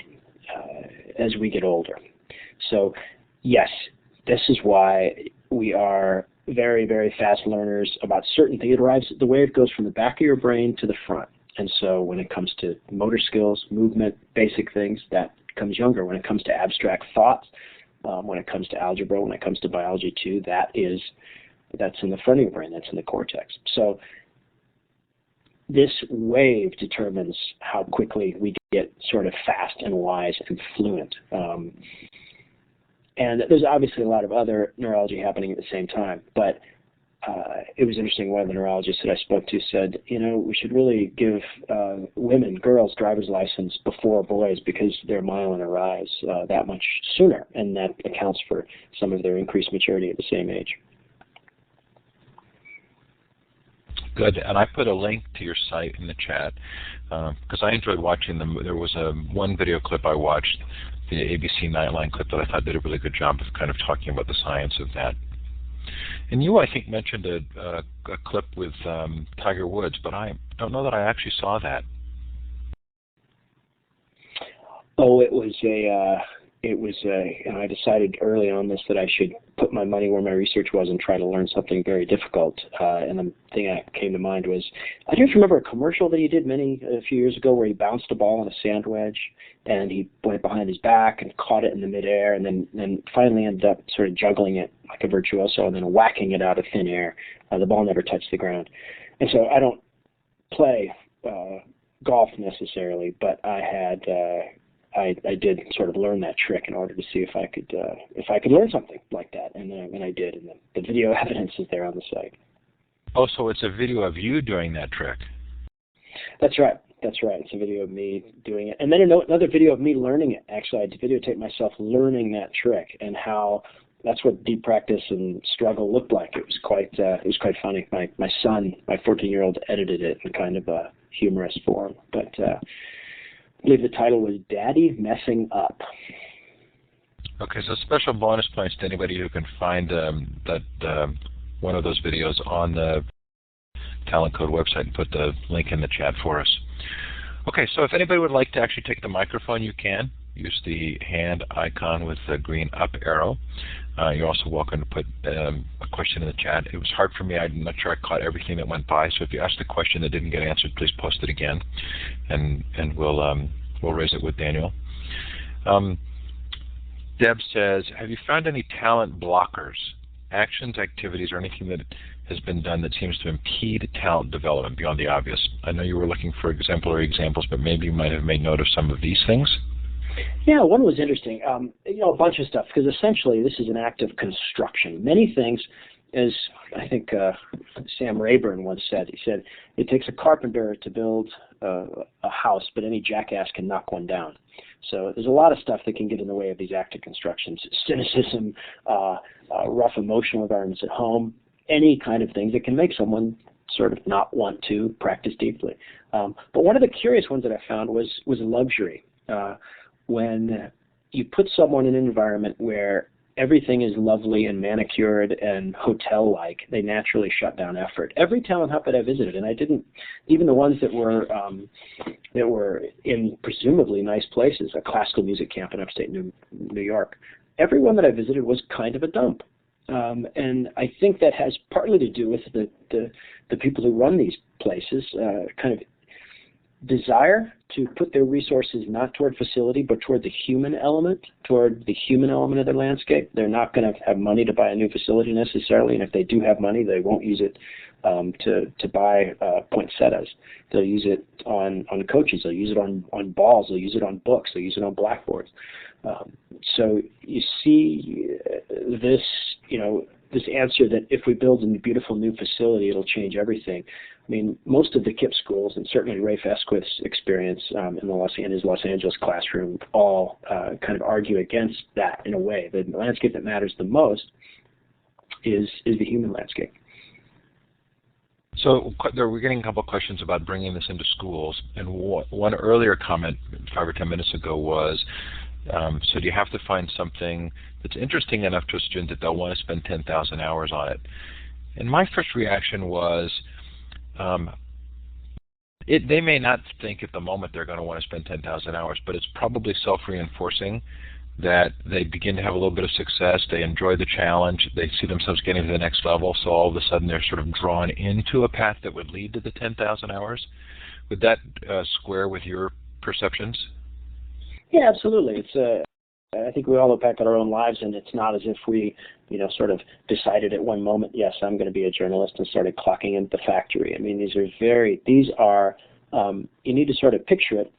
as we get older. So yes, this is why we are very, very fast learners about certain things. The wave goes from the back of your brain to the front. And so when it comes to motor skills, movement, basic things, that comes younger. When it comes to abstract thoughts, when it comes to algebra, when it comes to biology too, that's in the front of your brain, that's in the cortex. So this wave determines how quickly we get sort of fast and wise and fluent. And there's obviously a lot of other neurology happening at the same time, but it was interesting. One of the neurologists that I spoke to said, we should really give girls, driver's license before boys because their myelin arrives that much sooner, and that accounts for some of their increased maturity at the same age. Good, and I put a link to your site in the chat because I enjoyed watching them. There was one video clip I watched, the ABC Nightline clip, that I thought did a really good job of kind of talking about the science of that. And you, I think, mentioned a clip with Tiger Woods, but I don't know that I actually saw that. Oh, I decided early on this that I should put my money where my research was and try to learn something very difficult. And the thing that came to mind was, I don't remember a commercial that he did a few years ago where he bounced a ball on a sand wedge and he went behind his back and caught it in the midair and then finally ended up sort of juggling it like a virtuoso and then whacking it out of thin air. The ball never touched the ground. And so I don't play golf necessarily, but I did sort of learn that trick in order to see if I could learn something like that, and I did, and the video evidence is there on the site. Oh, so it's a video of you doing that trick? That's right. It's a video of me doing it, and then another video of me learning it. Actually, I videotaped myself learning that trick and how that's what deep practice and struggle looked like. It was quite funny. My son, my 14-year-old, edited it in kind of a humorous form, but. I believe the title was Daddy Messing Up. Okay, so special bonus points to anybody who can find one of those videos on the Talent Code website and put the link in the chat for us. Okay, so if anybody would like to actually take the microphone, you can. Use the hand icon with the green up arrow. You're also welcome to put a question in the chat. It was hard for me. I'm not sure I caught everything that went by. So if you asked a question that didn't get answered, please post it again, and we'll raise it with Daniel. Deb says, have you found any talent blockers, actions, activities, or anything that has been done that seems to impede talent development beyond the obvious? I know you were looking for exemplary examples, but maybe you might have made note of some of these things. Yeah, one was interesting. A bunch of stuff, because essentially this is an act of construction. Many things, as I think Sam Rayburn once said, he said, it takes a carpenter to build a house, but any jackass can knock one down. So there's a lot of stuff that can get in the way of these active constructions. Cynicism, rough emotional environments at home, any kind of things that can make someone sort of not want to practice deeply. But one of the curious ones that I found was luxury. When you put someone in an environment where everything is lovely and manicured and hotel-like, they naturally shut down effort. Every talent hub that I visited, and I didn't, even the ones that were in presumably nice places, a classical music camp in upstate New York, every one that I visited was kind of a dump. And I think that has partly to do with the people who run these places kind of desire to put their resources not toward facility, but toward the human element of their landscape. They're not going to have money to buy a new facility necessarily, and if they do have money, they won't use it to buy poinsettias. They'll use it on coaches. They'll use it on balls. They'll use it on books. They'll use it on blackboards. So you see this, this answer that if we build a beautiful new facility, it'll change everything. I mean, most of the KIPP schools, and certainly Rafe Esquith's experience in his Los Angeles classroom, all kind of argue against that in a way. The landscape that matters the most is the human landscape. So we're getting a couple of questions about bringing this into schools, and one earlier comment 5 or 10 minutes ago was, so do you have to find something that's interesting enough to a student that they'll want to spend 10,000 hours on it? And my first reaction was, they may not think at the moment they're going to want to spend 10,000 hours, but it's probably self-reinforcing that they begin to have a little bit of success, they enjoy the challenge, they see themselves getting to the next level, so all of a sudden they're sort of drawn into a path that would lead to the 10,000 hours. Would that square with your perceptions? Yeah, absolutely. I think we all look back at our own lives, and it's not as if we, sort of decided at one moment, yes, I'm going to be a journalist, and started clocking into the factory. I mean, these are you need to sort of picture it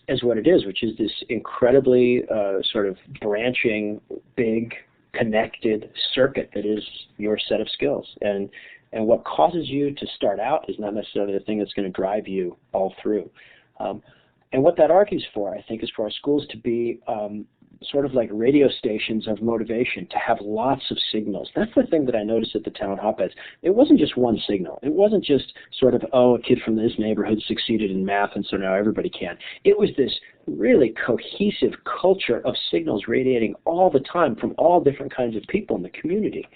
as what it is, which is this incredibly sort of branching, big, connected circuit that is your set of skills. And what causes you to start out is not necessarily the thing that's going to drive you all through. And what that argues for, I think, is for our schools to be sort of like radio stations of motivation, to have lots of signals. That's the thing that I noticed at the town hop-eds. It wasn't just one signal. It wasn't just sort of, a kid from this neighborhood succeeded in math, and so now everybody can. It was this really cohesive culture of signals radiating all the time from all different kinds of people in the community.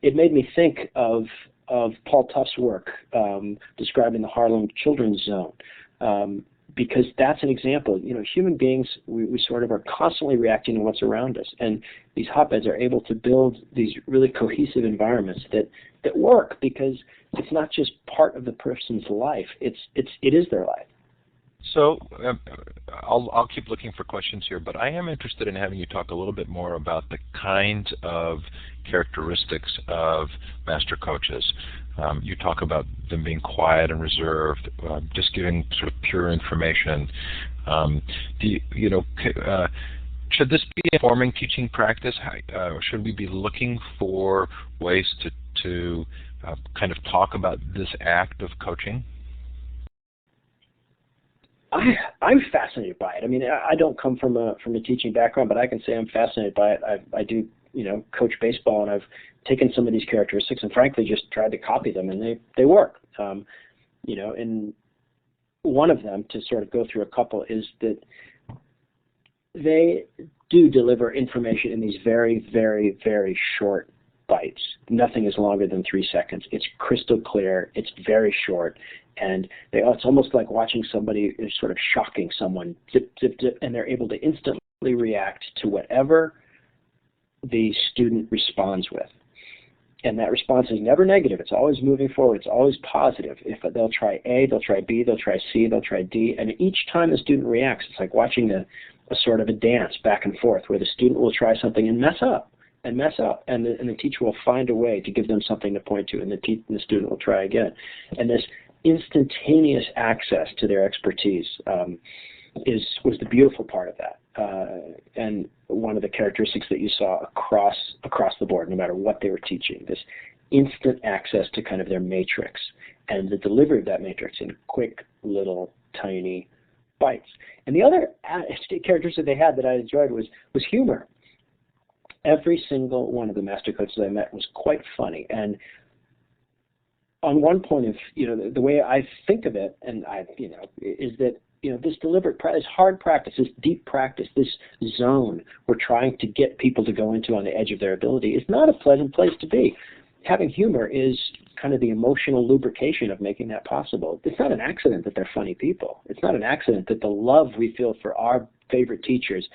It made me think of Paul Tuff's work describing the Harlem Children's Zone. Because that's an example. Human beings, we sort of are constantly reacting to what's around us, and these hotbeds are able to build these really cohesive environments that work, because it's not just part of the person's life; it is their life. So I'll keep looking for questions here, but I am interested in having you talk a little bit more about the kinds of characteristics of master coaches. You talk about them being quiet and reserved, just giving sort of pure information. Should this be a informing teaching practice? Should we be looking for ways to kind of talk about this act of coaching? I'm fascinated by it. I mean, I don't come from a teaching background, but I can say I'm fascinated by it. I do, coach baseball, and I've taken some of these characteristics and frankly just tried to copy them, and they work. And one of them, to sort of go through a couple, is that they do deliver information in these very, very, very short bites. Nothing is longer than 3 seconds. It's crystal clear. It's very short. And it's almost like watching somebody sort of shocking someone, zip, zip, zip, and they're able to instantly react to whatever the student responds with. And that response is never negative. It's always moving forward. It's always positive. If they'll try A, they'll try B, they'll try C, they'll try D. And each time the student reacts, it's like watching a sort of a dance back and forth where the student will try something and mess up. And the teacher will find a way to give them something to point to, and the student will try again. And this instantaneous access to their expertise was the beautiful part of that. And one of the characteristics that you saw across the board, no matter what they were teaching, this instant access to kind of their matrix, and the delivery of that matrix in quick, little, tiny bites. And the other characteristic they had that I enjoyed was humor. Every single one of the master coaches I met was quite funny. And on one point of, the way I think of it, and is that, this deliberate practice, hard practice, this deep practice, this zone we're trying to get people to go into on the edge of their ability is not a pleasant place to be. Having humor is kind of the emotional lubrication of making that possible. It's not an accident that they're funny people. It's not an accident that the love we feel for our favorite teachers,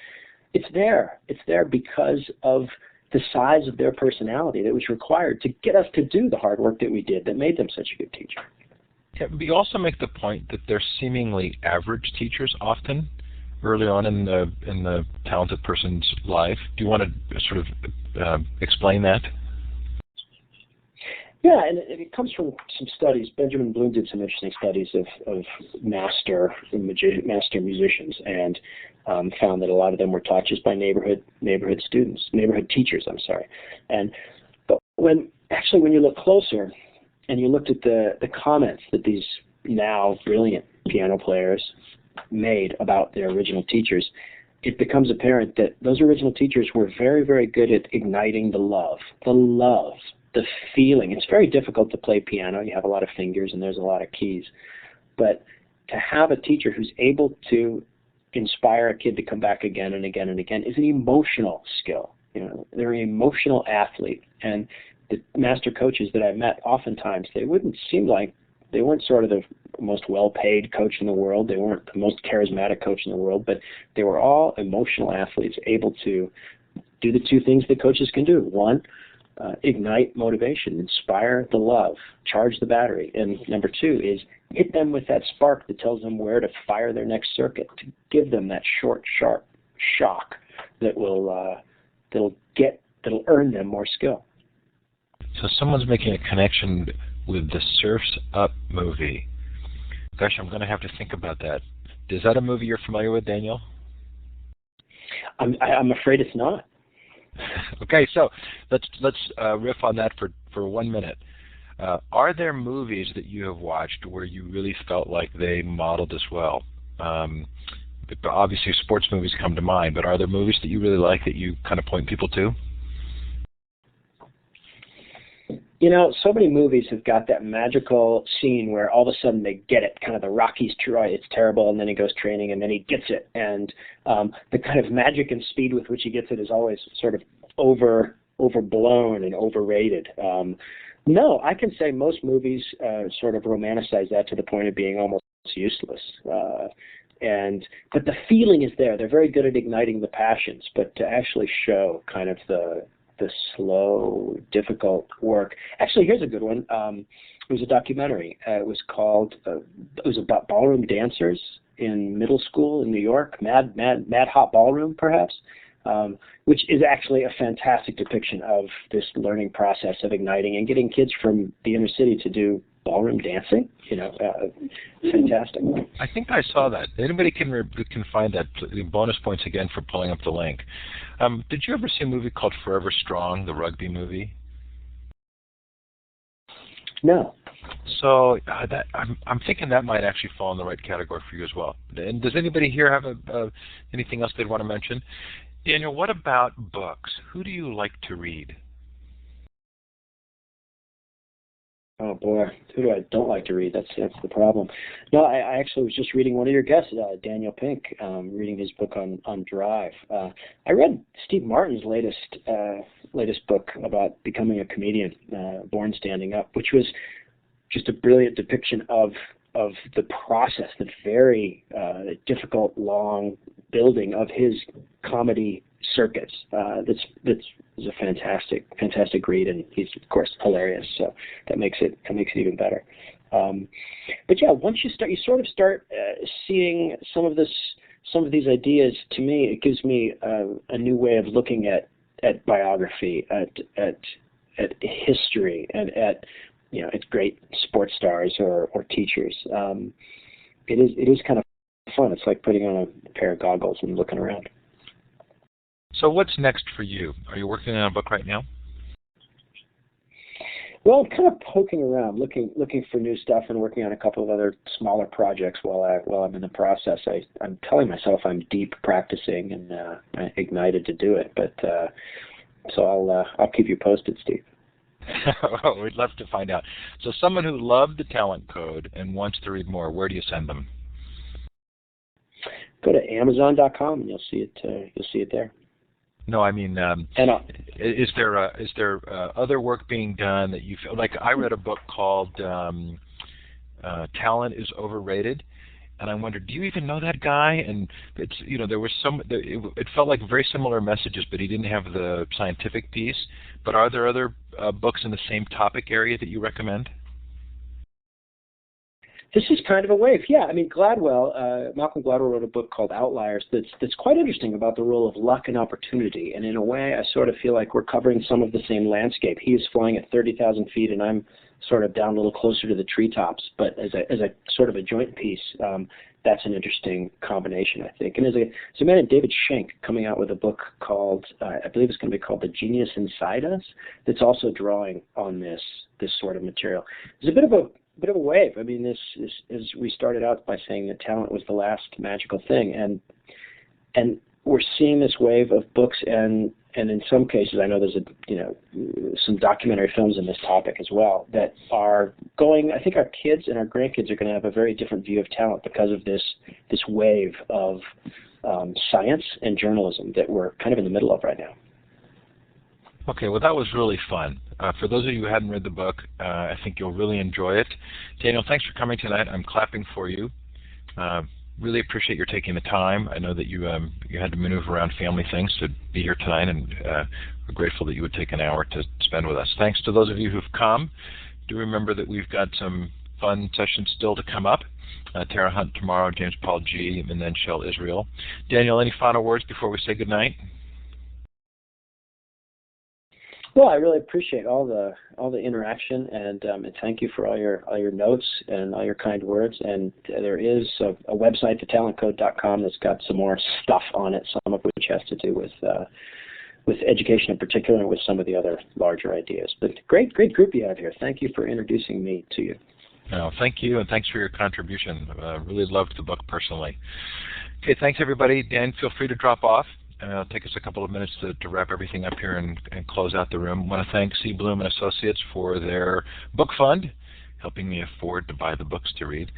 it's there. It's there because of the size of their personality that was required to get us to do the hard work that we did that made them such a good teacher. Yeah, but you also make the point that they're seemingly average teachers often early on in the talented person's life. Do you want to sort of explain that? Yeah, and it comes from some studies. Benjamin Bloom did some interesting studies of master musicians, and found that a lot of them were taught just by neighborhood teachers. I'm sorry, but when you look closer, and you looked at the comments that these now brilliant piano players made about their original teachers, it becomes apparent that those original teachers were very, very good at igniting the love, the feeling. It's very difficult to play piano. You have a lot of fingers and there's a lot of keys. But to have a teacher who's able to inspire a kid to come back again and again and again is an emotional skill. They're an emotional athlete. And the master coaches that I've met, oftentimes they weren't sort of the most well-paid coach in the world. They weren't the most charismatic coach in the world, but they were all emotional athletes able to do the two things that coaches can do. One, ignite motivation, inspire the love, charge the battery. And number two is hit them with that spark that tells them where to fire their next circuit, to give them that short, sharp shock that that'll earn them more skill. So someone's making a connection with the Surf's Up movie. Gosh, I'm going to have to think about that. Is that a movie you're familiar with, Daniel? I'm afraid it's not. Okay, so let's riff on that for 1 minute. Are there movies that you have watched where you really felt like they modeled this well? Obviously, sports movies come to mind, but are there movies that you really like that you kind of point people to? So many movies have got that magical scene where all of a sudden they get it, kind of the Rocky's Troy, it's terrible, and then he goes training, and then he gets it. And the kind of magic and speed with which he gets it is always sort of overblown and overrated. No, I can say most movies sort of romanticize that to the point of being almost useless. But the feeling is there. They're very good at igniting the passions, but to actually show kind of the slow, difficult work. Actually, here's a good one. It was a documentary. It was about ballroom dancers in middle school in New York, Mad Hot Ballroom, perhaps, which is actually a fantastic depiction of this learning process of igniting and getting kids from the inner city to do ballroom dancing. Fantastic. I think I saw that. Anybody can find that. Bonus points again for pulling up the link. Did you ever see a movie called Forever Strong, the rugby movie? No. So I'm thinking that might actually fall in the right category for you as well. And does anybody here have anything else they'd want to mention? Daniel, what about books? Who do you like to read? Oh boy, who do I don't like to read? That's the problem. No, I actually was just reading one of your guests, Daniel Pink, reading his book on Drive. I read Steve Martin's latest book about becoming a comedian, Born Standing Up, which was just a brilliant depiction of the process, the very difficult, long building of his comedy circuits. That's a fantastic read, and he's of course hilarious. So that makes it even better. But yeah, once you sort of start seeing some of these ideas. To me, it gives me a new way of looking at biography, at history, and at great sports stars or teachers. It is kind of fun. It's like putting on a pair of goggles and looking around. So what's next for you? Are you working on a book right now? Well, I'm kind of poking around, looking for new stuff, and working on a couple of other smaller projects while I'm in the process. I'm telling myself I'm deep practicing and ignited to do it. But so I'll keep you posted, Steve. We'd love to find out. So someone who loved the Talent Code and wants to read more, where do you send them? Go to Amazon.com and you'll see it there. No, I mean, is there other work being done that you feel like? I read a book called Talent Is Overrated, and I wondered, do you even know that guy? And it's there was it felt like very similar messages, but he didn't have the scientific piece. But are there other books in the same topic area that you recommend? This is kind of a wave. Yeah, I mean, Malcolm Gladwell wrote a book called Outliers that's quite interesting about the role of luck and opportunity. And in a way, I sort of feel like we're covering some of the same landscape. He is flying at 30,000 feet, and I'm sort of down a little closer to the treetops. But as a sort of a joint piece, that's an interesting combination, I think. And there's a man named David Schenck coming out with a book called, I believe it's going to be called The Genius Inside Us, that's also drawing on this sort of material. There's a bit of a wave. I mean, this as we started out by saying that talent was the last magical thing, and we're seeing this wave of books, and in some cases, I know there's some documentary films in this topic as well that are going. I think our kids and our grandkids are going to have a very different view of talent because of this wave of science and journalism that we're kind of in the middle of right now. Okay, well, that was really fun. For those of you who hadn't read the book, I think you'll really enjoy it. Daniel, thanks for coming tonight. I'm clapping for you. Really appreciate your taking the time. I know that you had to maneuver around family things to be here tonight, and we're grateful that you would take an hour to spend with us. Thanks to those of you who've come. Do remember that we've got some fun sessions still to come up. Tara Hunt tomorrow, James Paul G., and then Shel Israel. Daniel, any final words before we say goodnight? Well, I really appreciate all the interaction, and thank you for all your notes and all your kind words. And there is a website, thetalentcode.com, that's got some more stuff on it, some of which has to do with education in particular, and with some of the other larger ideas. But great group you have here. Thank you for introducing me to you. No, thank you, and thanks for your contribution. Really loved the book personally. Okay, thanks everybody. Dan, feel free to drop off. It'll take us a couple of minutes to wrap everything up here and close out the room. I want to thank C. Bloom and Associates for their book fund, helping me afford to buy the books to read.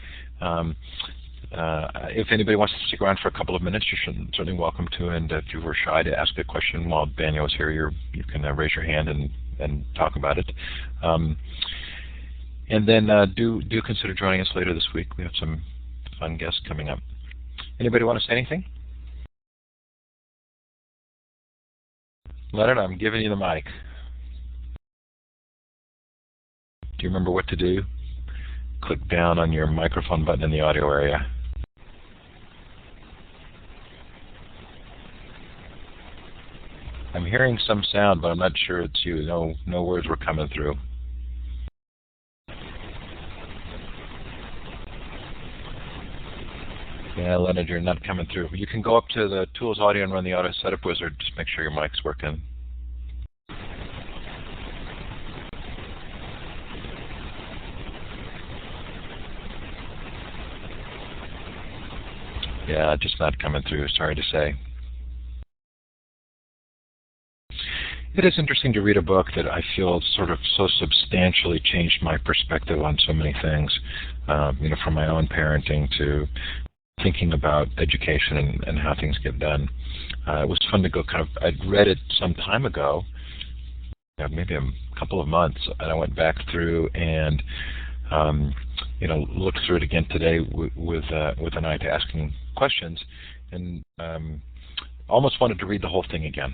If anybody wants to stick around for a couple of minutes, you're certainly welcome to. And if you were shy to ask a question while Daniel was here, you can raise your hand and talk about it. And then do consider joining us later this week. We have some fun guests coming up. Anybody want to say anything? Leonard, I'm giving you the mic. Do you remember what to do? Click down on your microphone button in the audio area. I'm hearing some sound, but I'm not sure it's you. No words were coming through. Yeah, Leonard, you're not coming through. You can go up to the Tools Audio and run the Audio Setup Wizard. Just make sure your mic's working. Yeah, just not coming through, sorry to say. It is interesting to read a book that I feel sort of so substantially changed my perspective on so many things, from my own parenting to thinking about education and how things get done. It was fun to go I'd read it some time ago, maybe a couple of months, and I went back through and looked through it again today with an eye to asking questions, and almost wanted to read the whole thing again.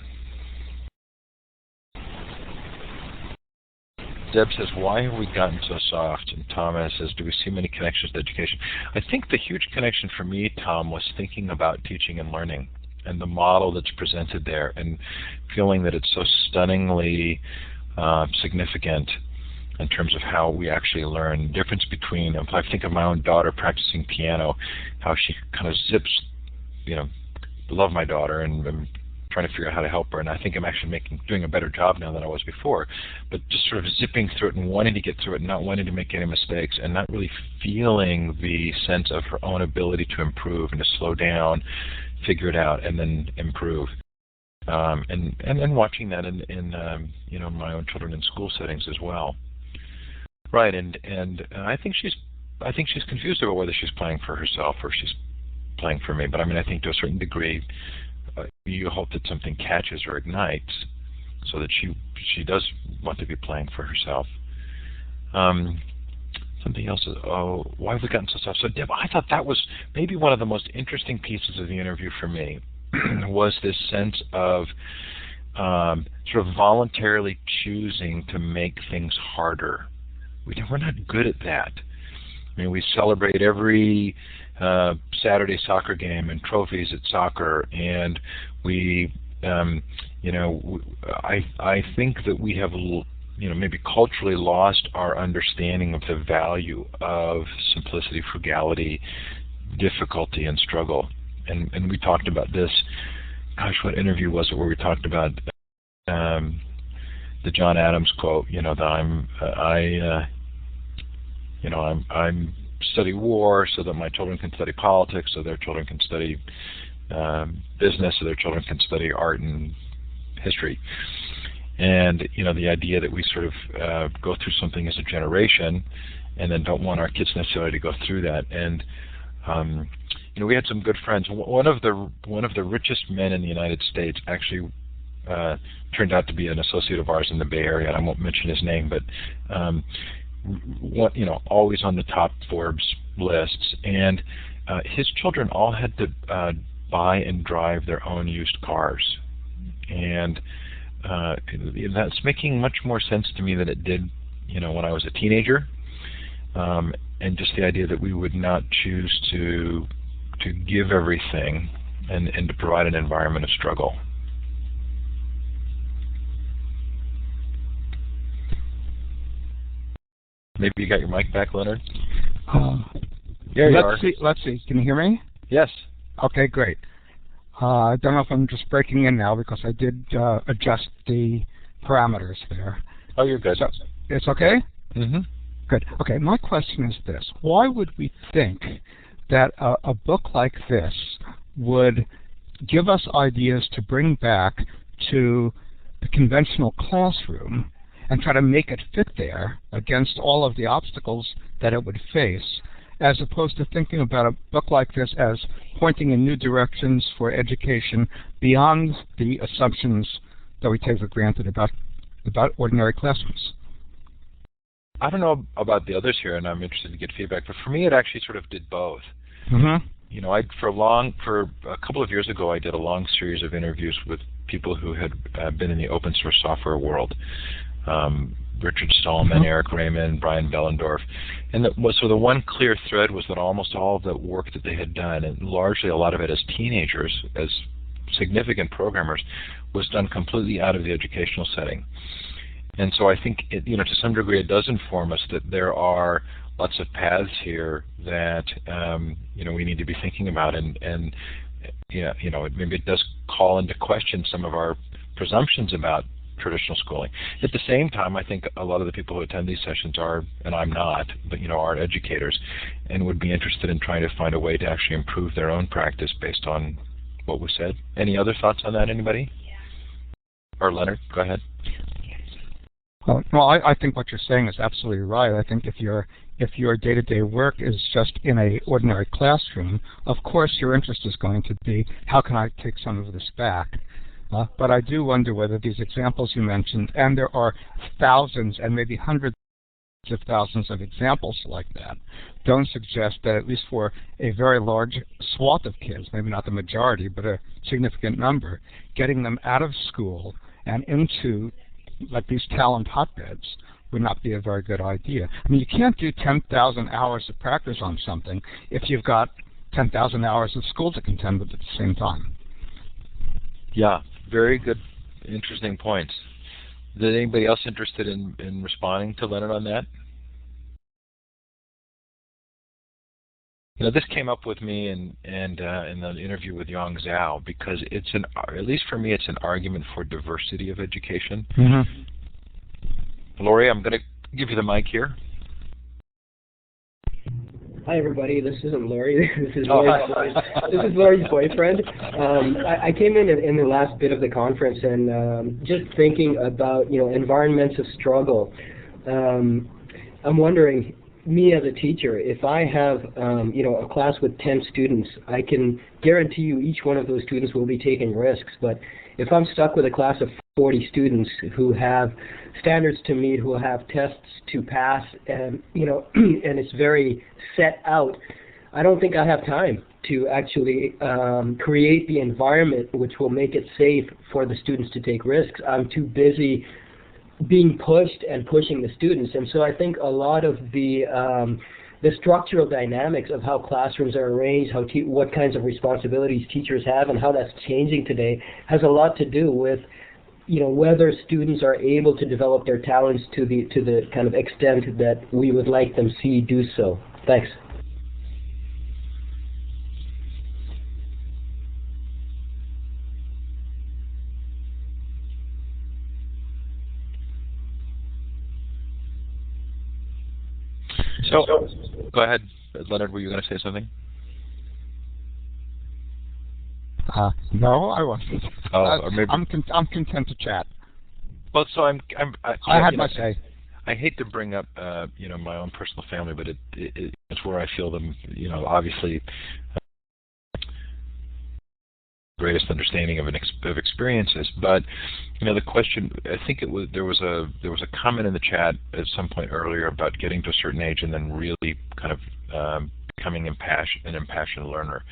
Deb says, why have we gotten so soft? And Thomas says, do we see many connections to education? I think the huge connection for me, Tom, was thinking about teaching and learning and the model that's presented there, and feeling that it's so stunningly significant in terms of how we actually learn. The difference between, if I think of my own daughter practicing piano, how she kind of zips, love my daughter, and I'm trying to figure out how to help her, and I think I'm actually doing a better job now than I was before, but just sort of zipping through it and wanting to get through it, not wanting to make any mistakes, and not really feeling the sense of her own ability to improve and to slow down, figure it out, and then improve. And watching that in my own children in school settings as well. Right, and I think she's confused about whether she's playing for herself or she's playing for me. But I think to a certain degree, you hope that something catches or ignites, so that she does want to be playing for herself. Something else. Why have we gotten so soft? So Deb, I thought that was maybe one of the most interesting pieces of the interview for me. Was this sense of sort of voluntarily choosing to make things harder. We're not good at that. I mean, we celebrate every Saturday soccer game and trophies at soccer, and we, I think that we have, maybe culturally lost our understanding of the value of simplicity, frugality, difficulty, and struggle. And we talked about this. Gosh, what interview was it where we talked about the John Adams quote? I'm study war so that my children can study politics, so their children can study business, so their children can study art and history. And the idea that we sort of go through something as a generation, and then don't want our kids necessarily to go through that. And we had some good friends. One of the richest men in the United States actually turned out to be an associate of ours in the Bay Area. And I won't mention his name, but always on the top Forbes lists. And his children all had to buy and drive their own used cars. And that's making much more sense to me than it did, when I was a teenager. And just the idea that we would not choose to give everything and to provide an environment of struggle. Maybe you got your mic back, Leonard? There you are. Let's see. Can you hear me? Yes. Okay, great. I don't know if I'm just breaking in now because I did adjust the parameters there. Oh, you're good. So, it's okay? Mm-hmm. Good. Okay, my question is this. Why would we think that a book like this would give us ideas to bring back to the conventional classroom and try to make it fit there against all of the obstacles that it would face, as opposed to thinking about a book like this as pointing in new directions for education beyond the assumptions that we take for granted about ordinary classrooms? I don't know about the others here, and I'm interested to get feedback, but for me it actually sort of did both. Mm-hmm. For a couple of years ago, I did a long series of interviews with people who had been in the open source software world. Richard Stallman, Eric Raymond, Brian Bellendorf. And the one clear thread was that almost all of the work that they had done, and largely a lot of it as teenagers, as significant programmers, was done completely out of the educational setting. And so I think, to some degree, it does inform us that there are lots of paths here that, we need to be thinking about. And maybe it does call into question some of our presumptions about traditional schooling. At the same time, I think a lot of the people who attend these sessions are, and I'm not, but are educators and would be interested in trying to find a way to actually improve their own practice based on what was said. Any other thoughts on that, anybody? Yeah. Or Leonard, go ahead. Well, I think what you're saying is absolutely right. I think if your day-to-day work is just in an ordinary classroom, of course your interest is going to be, how can I take some of this back? But I do wonder whether these examples you mentioned, and there are thousands and maybe hundreds of thousands of examples like that, don't suggest that at least for a very large swath of kids, maybe not the majority, but a significant number, getting them out of school and into these talent hotbeds would not be a very good idea. I mean, you can't do 10,000 hours of practice on something if you've got 10,000 hours of school to contend with at the same time. Yeah, very good, interesting points. Is anybody else interested in responding to Leonard on that? This came up with me in the interview with Yang Zhao because it's at least for me, it's an argument for diversity of education. Mm-hmm. Lori, I'm going to give you the mic here. Hi everybody, this isn't Lori. This is Lori's boyfriend. I came in the last bit of the conference and just thinking about environments of struggle. I'm wondering, me as a teacher, if I have a class with 10 students, I can guarantee you each one of those students will be taking risks. But if I'm stuck with a class of 40 students who have standards to meet, who have tests to pass, and and it's very set out, I don't think I have time to actually create the environment which will make it safe for the students to take risks. I'm too busy being pushed and pushing the students, and so I think a lot of the the structural dynamics of how classrooms are arranged, what kinds of responsibilities teachers have, and how that's changing today has a lot to do with, whether students are able to develop their talents to the kind of extent that we would like them see do so. Thanks. So, go ahead, Leonard. Were you going to say something? No, I wasn't. Or maybe I'm content to chat. Well, so I had my say. I hate to bring up, my own personal family, but it's where I feel them, obviously greatest understanding of experiences. But the question, I think there was a comment in the chat at some point earlier about getting to a certain age and then really kind of becoming an impassioned learner.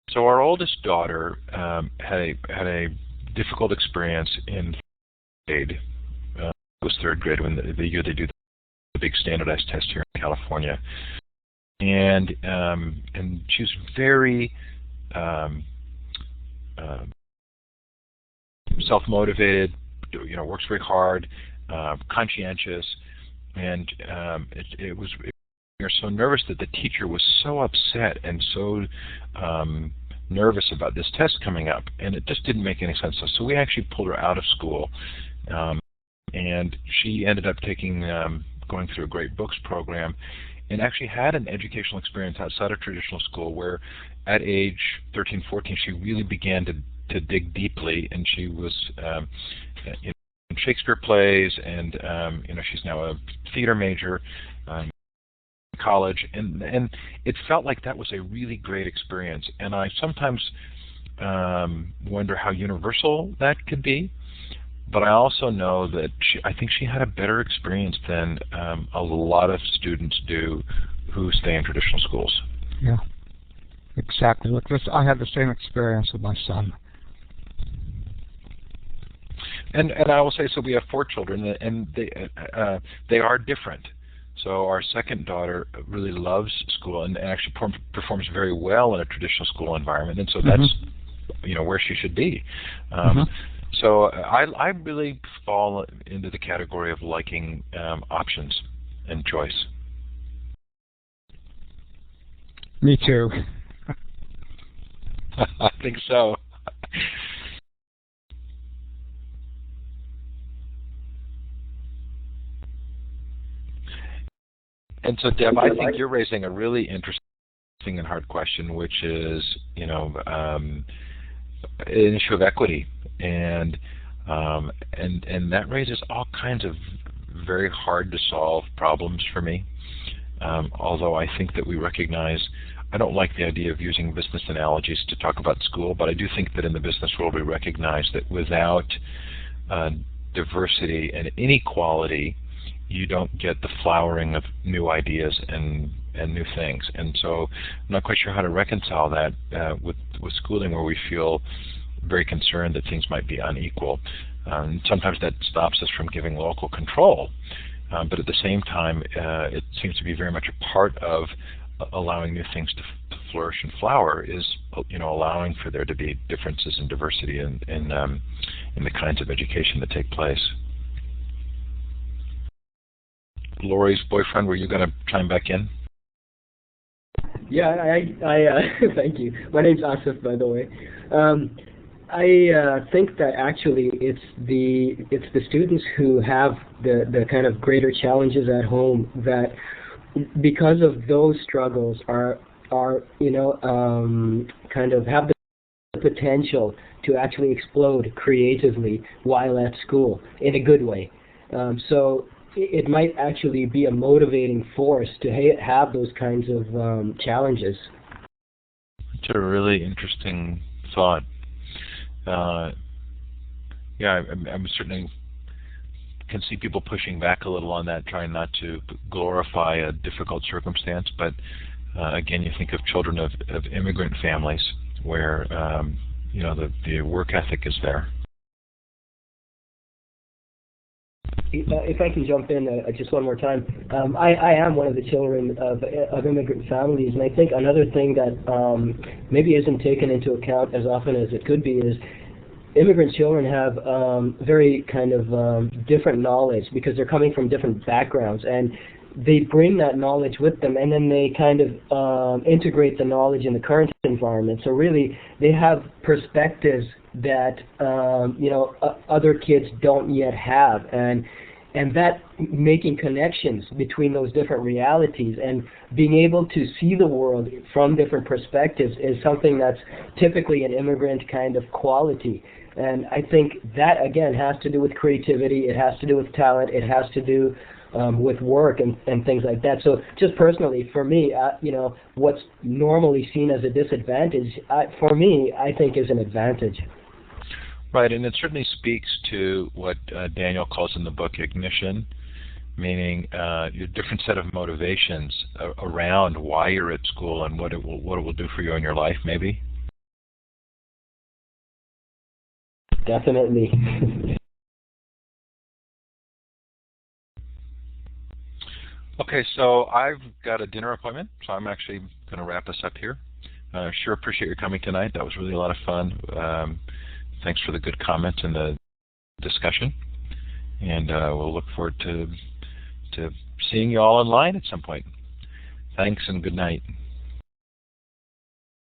So our oldest daughter had a difficult experience in third grade. It was third grade when the year they do the big standardized test here in California, and she's very self-motivated, works very hard, conscientious, and we were so nervous that the teacher was so upset and so nervous about this test coming up, and it just didn't make any sense. So we actually pulled her out of school, and she ended up going through a Great Books program, and actually had an educational experience outside of traditional school where at age 13, 14, she really began to dig deeply, and she was in Shakespeare plays, and she's now a theater major in college, and it felt like that was a really great experience. And I sometimes wonder how universal that could be, but I also know that I think she had a better experience than a lot of students do who stay in traditional schools. Yeah, exactly. Look, I had the same experience with my son. And I will say, so we have 4 children, and they are different. So our second daughter really loves school and actually performs very well in a traditional school environment, and so that's where she should be. So I really fall into the category of liking options and choice. Me too. I think so. And so, Deb, I think you're raising a really interesting and hard question, which is, an issue of equity, and that raises all kinds of very hard to solve problems for me. Although I think that we recognize, I don't like the idea of using business analogies to talk about school, but I do think that in the business world we recognize that without diversity and inequality, you don't get the flowering of new ideas and new things. And so I'm not quite sure how to reconcile that with schooling, where we feel very concerned that things might be unequal. Sometimes that stops us from giving local control, but at the same time, it seems to be very much a part of allowing new things to flourish and flower, is allowing for there to be differences and diversity in the kinds of education that take place. Lori's boyfriend, were you going to chime back in? Yeah, I thank you. My name's Asif, by the way. I think that actually it's the students who have the kind of greater challenges at home that, because of those struggles, are kind of have the potential to actually explode creatively while at school in a good way. So it might actually be a motivating force to have those kinds of challenges. It's a really interesting thought. I'm certainly can see people pushing back a little on that, trying not to glorify a difficult circumstance. But again, you think of children of immigrant families where the work ethic is there. if I can jump in just one more time, I am one of the children of immigrant families, and I think another thing that maybe isn't taken into account as often as it could be is immigrant children have very kind of different knowledge because they're coming from different backgrounds, and they bring that knowledge with them, and then they kind of integrate the knowledge in the current environment. So really, they have perspectives that other kids don't yet have, and that making connections between those different realities and being able to see the world from different perspectives is something that's typically an immigrant kind of quality. And I think that, again, has to do with creativity, it has to do with talent, it has to do with work and things like that. So just personally, for me, what's normally seen as a disadvantage, for me, I think is an advantage. Right, and it certainly speaks to what Daniel calls in the book ignition, meaning your different set of motivations around why you're at school and what it will do for you in your life, maybe. Definitely. Okay, so I've got a dinner appointment, so I'm actually going to wrap us up here. Sure appreciate your coming tonight. That was really a lot of fun. Thanks for the good comments and the discussion. And we'll look forward to seeing you all online at some point. Thanks and good night.